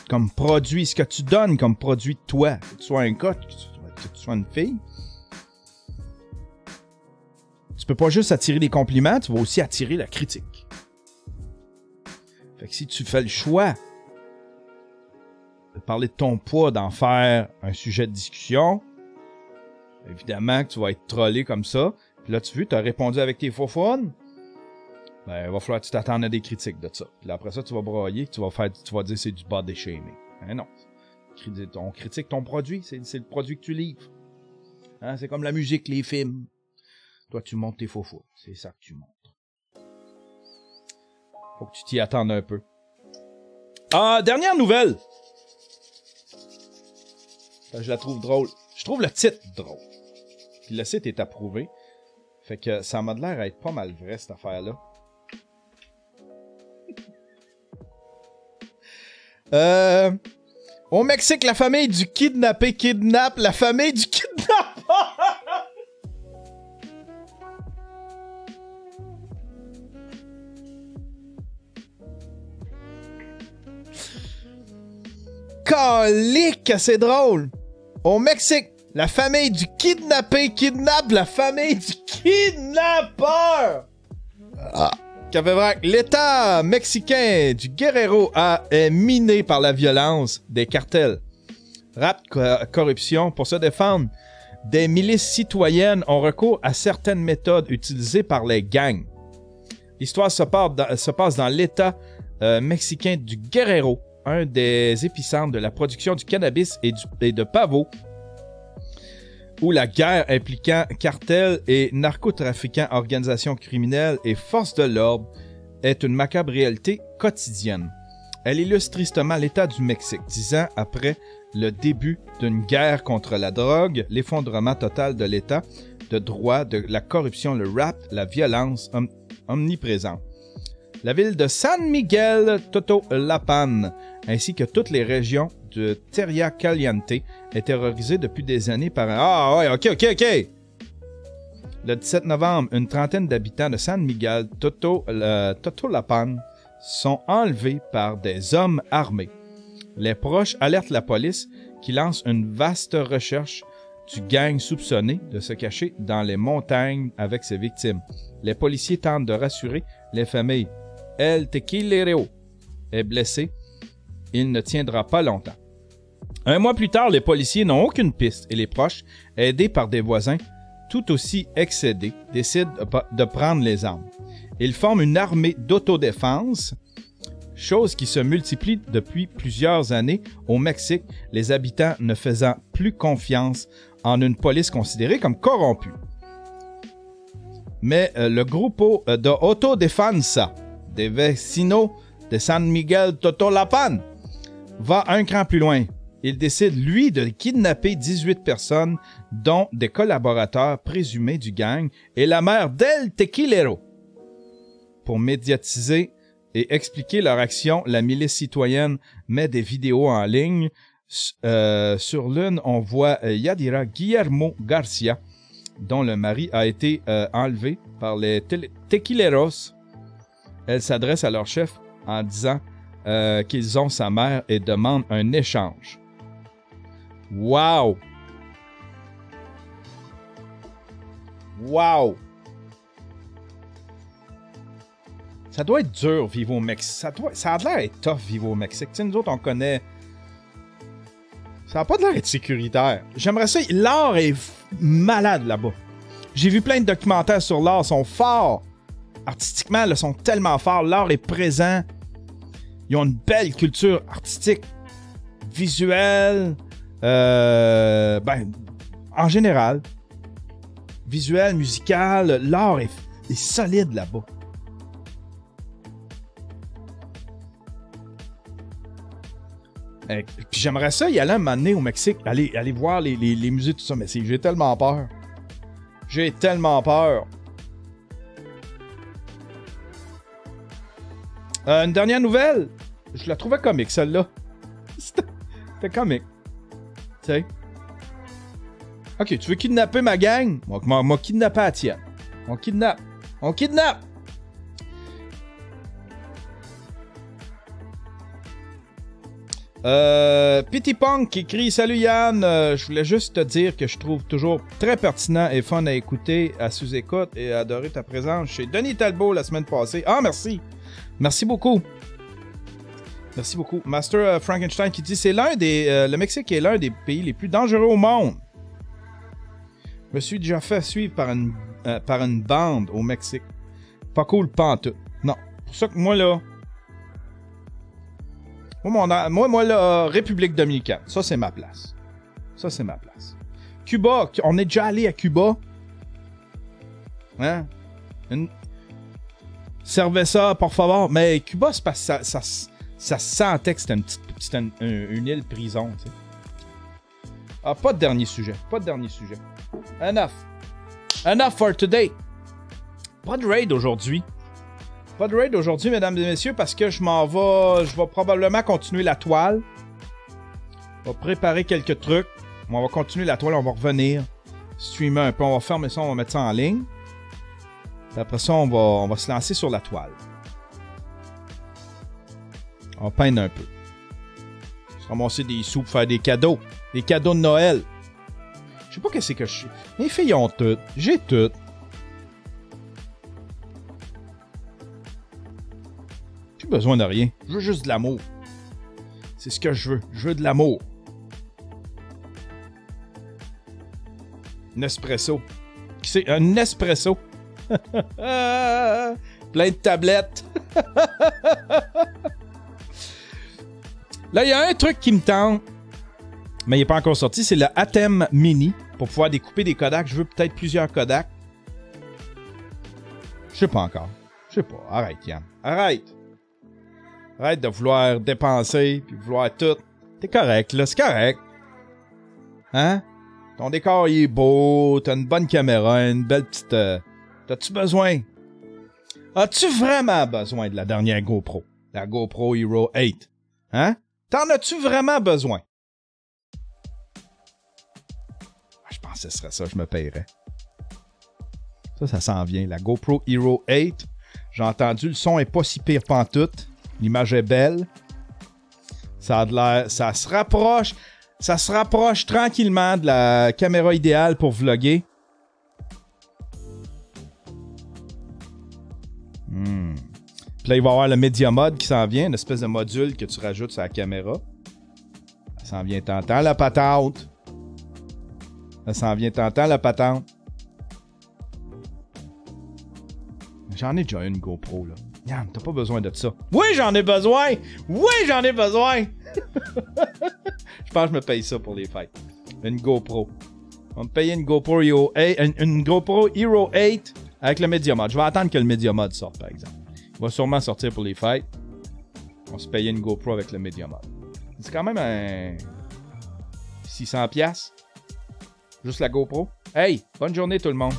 comme produit, ce que tu donnes comme produit de toi, que tu sois un gars, que tu sois une fille, tu peux pas juste attirer des compliments, tu vas aussi attirer la critique. Fait que si tu fais le choix de parler de ton poids, d'en faire un sujet de discussion, évidemment que tu vas être trollé comme ça. Puis là, tu as répondu avec tes faux fun. Ben, il va falloir que tu t'attendes à des critiques de ça. Puis là, après ça, tu vas broyer, tu vas dire c'est du body shaming. Hein, non. On critique ton produit, c'est le produit que tu livres. Hein, c'est comme la musique, les films. Toi, tu montes tes faux fun. C'est ça que tu montres. Faut que tu t'y attendes un peu. Dernière nouvelle. Je la trouve drôle. Je trouve le titre drôle. Puis le site est approuvé. Fait que ça m'a l'air à être pas mal vrai, cette affaire-là. Au Mexique, la famille du kidnappé kidnappe la famille du kidnappeur! Calique, c'est drôle! Au Mexique, la famille du kidnappé kidnappe la famille du kidnappeur! L'État mexicain du Guerrero est miné par la violence des cartels. Corruption. Pour se défendre, des milices citoyennes ont recours à certaines méthodes utilisées par les gangs. L'histoire se passe dans l'État mexicain du Guerrero, un des épicentres de la production du cannabis et de pavot, où la guerre impliquant cartels et narcotrafiquants, organisations criminelles et forces de l'ordre est une macabre réalité quotidienne. Elle illustre tristement l'état du Mexique, 10 ans après le début d'une guerre contre la drogue, l'effondrement total de l'état de droit, de la corruption, le rap, la violence omniprésente. La ville de San Miguel Totolapan, ainsi que toutes les régions de Terra Caliente, est terrorisée depuis des années par un... Ah ouais, ok. Le 17 novembre, une trentaine d'habitants de San Miguel Totolapan sont enlevés par des hommes armés. Les proches alertent la police qui lance une vaste recherche du gang soupçonné de se cacher dans les montagnes avec ses victimes. Les policiers tentent de rassurer les familles. El Tequilero est blessé. Il ne tiendra pas longtemps. Un mois plus tard, les policiers n'ont aucune piste et les proches, aidés par des voisins tout aussi excédés, décident de prendre les armes. Ils forment une armée d'autodéfense, chose qui se multiplie depuis plusieurs années au Mexique, les habitants ne faisant plus confiance en une police considérée comme corrompue. Mais le Grupo de Autodefensa des Vecinos de San Miguel Totolapan va un cran plus loin. Il décide, lui, de kidnapper 18 personnes, dont des collaborateurs présumés du gang et la mère d'El Tequilero. Pour médiatiser et expliquer leur action, la milice citoyenne met des vidéos en ligne. Sur l'une, on voit Yadira Guillermo Garcia, dont le mari a été enlevé par les Tequileros. Elle s'adresse à leur chef en disant qu'ils ont sa mère et demandent un échange. Wow! Wow! Ça doit être dur vivre au Mexique. Ça a l'air d'être tough vivre au Mexique. Tu sais, nous autres, on connaît... Ça n'a pas l'air d'être sécuritaire. J'aimerais ça... L'art est malade là-bas. J'ai vu plein de documentaires sur l'art. Ils sont forts. Artistiquement, ils sont tellement forts. L'art est présent. Ils ont une belle culture artistique. Visuelle. En général. Visuel, musical. L'art est solide là-bas. Puis j'aimerais ça y aller un moment donné au Mexique, aller voir les musées, tout ça, mais j'ai tellement peur. J'ai tellement peur. Une dernière nouvelle. Je la trouvais comique, celle-là. C'était comique. Tu sais. Ok, tu veux kidnapper ma gang? Moi, kidnapper la tienne. On kidnappe. On kidnappe! Pity Punk écrit: Salut Yann, je voulais juste te dire que je trouve toujours très pertinent et fun à écouter à sous-écoute et adoré ta présence chez Denis Talbot la semaine passée. Ah, merci! Merci beaucoup! Merci beaucoup. Master Frankenstein qui dit: c'est l'un des. Le Mexique est l'un des pays les plus dangereux au monde. Je me suis déjà fait suivre par une bande au Mexique. Pas cool, pantoute. Non. Pour ça que moi, là. Moi, là, République dominicaine. Ça, c'est ma place. Ça, c'est ma place. Cuba, on est déjà allé à Cuba. Hein? Servez ça, por favor. Mais Cuba, c'est parce que ça sentait que c'était une île prison, tu sais. Ah, pas de dernier sujet. Pas de dernier sujet. Enough. Enough for today. Pas de raid aujourd'hui. Pas de raid aujourd'hui, mesdames et messieurs, parce que je vais probablement continuer la toile. On va préparer quelques trucs. On va continuer la toile, on va revenir. Streamer un peu, on va fermer ça, on va mettre ça en ligne. Puis après ça, on va se lancer sur la toile. On va peindre un peu. Se ramasser des sous pour faire des cadeaux. Des cadeaux de Noël. Je sais pas qu'est-ce que je suis. Mes filles ont tout. J'ai tout. J'ai besoin de rien. Je veux juste de l'amour. C'est ce que je veux. Je veux de l'amour. Un espresso. C'est un espresso. Plein de tablettes. Là, il y a un truc qui me tente, mais il n'est pas encore sorti. C'est le Atem Mini pour pouvoir découper des Kodak. Je veux peut-être plusieurs Kodak. Je sais pas encore. Je sais pas. Arrête, Yann. Arrête. Arrête de vouloir dépenser puis vouloir tout. T'es correct, là. C'est correct. Hein? Ton décor, il est beau. T'as une bonne caméra. Une belle petite... T'as-tu besoin? As-tu vraiment besoin de la dernière GoPro? La GoPro Hero 8? Hein? T'en as-tu vraiment besoin? Je pense que ce serait ça, je me paierais. Ça s'en vient. La GoPro Hero 8. J'ai entendu, le son est pas si pire pantoute. L'image est belle. Ça a de l'air... Ça se rapproche tranquillement de la caméra idéale pour vlogger. Puis là, il va y avoir le Media Mod qui s'en vient, une espèce de module que tu rajoutes sur la caméra. Ça s'en vient tentant, la patente. Ça s'en vient tentant, la patente. J'en ai déjà une GoPro, là. Yann, t'as pas besoin de ça. Oui, j'en ai besoin! Oui, j'en ai besoin! Je pense que je me paye ça pour les fêtes. Une GoPro. On va me payer une GoPro Hero 8, une GoPro Hero 8 avec le Media Mod. Je vais attendre que le Media Mod sorte, par exemple. Il va sûrement sortir pour les fêtes. On va se payer une GoPro avec le Media Mod. C'est quand même un 600$. Juste la GoPro. Hey, bonne journée tout le monde.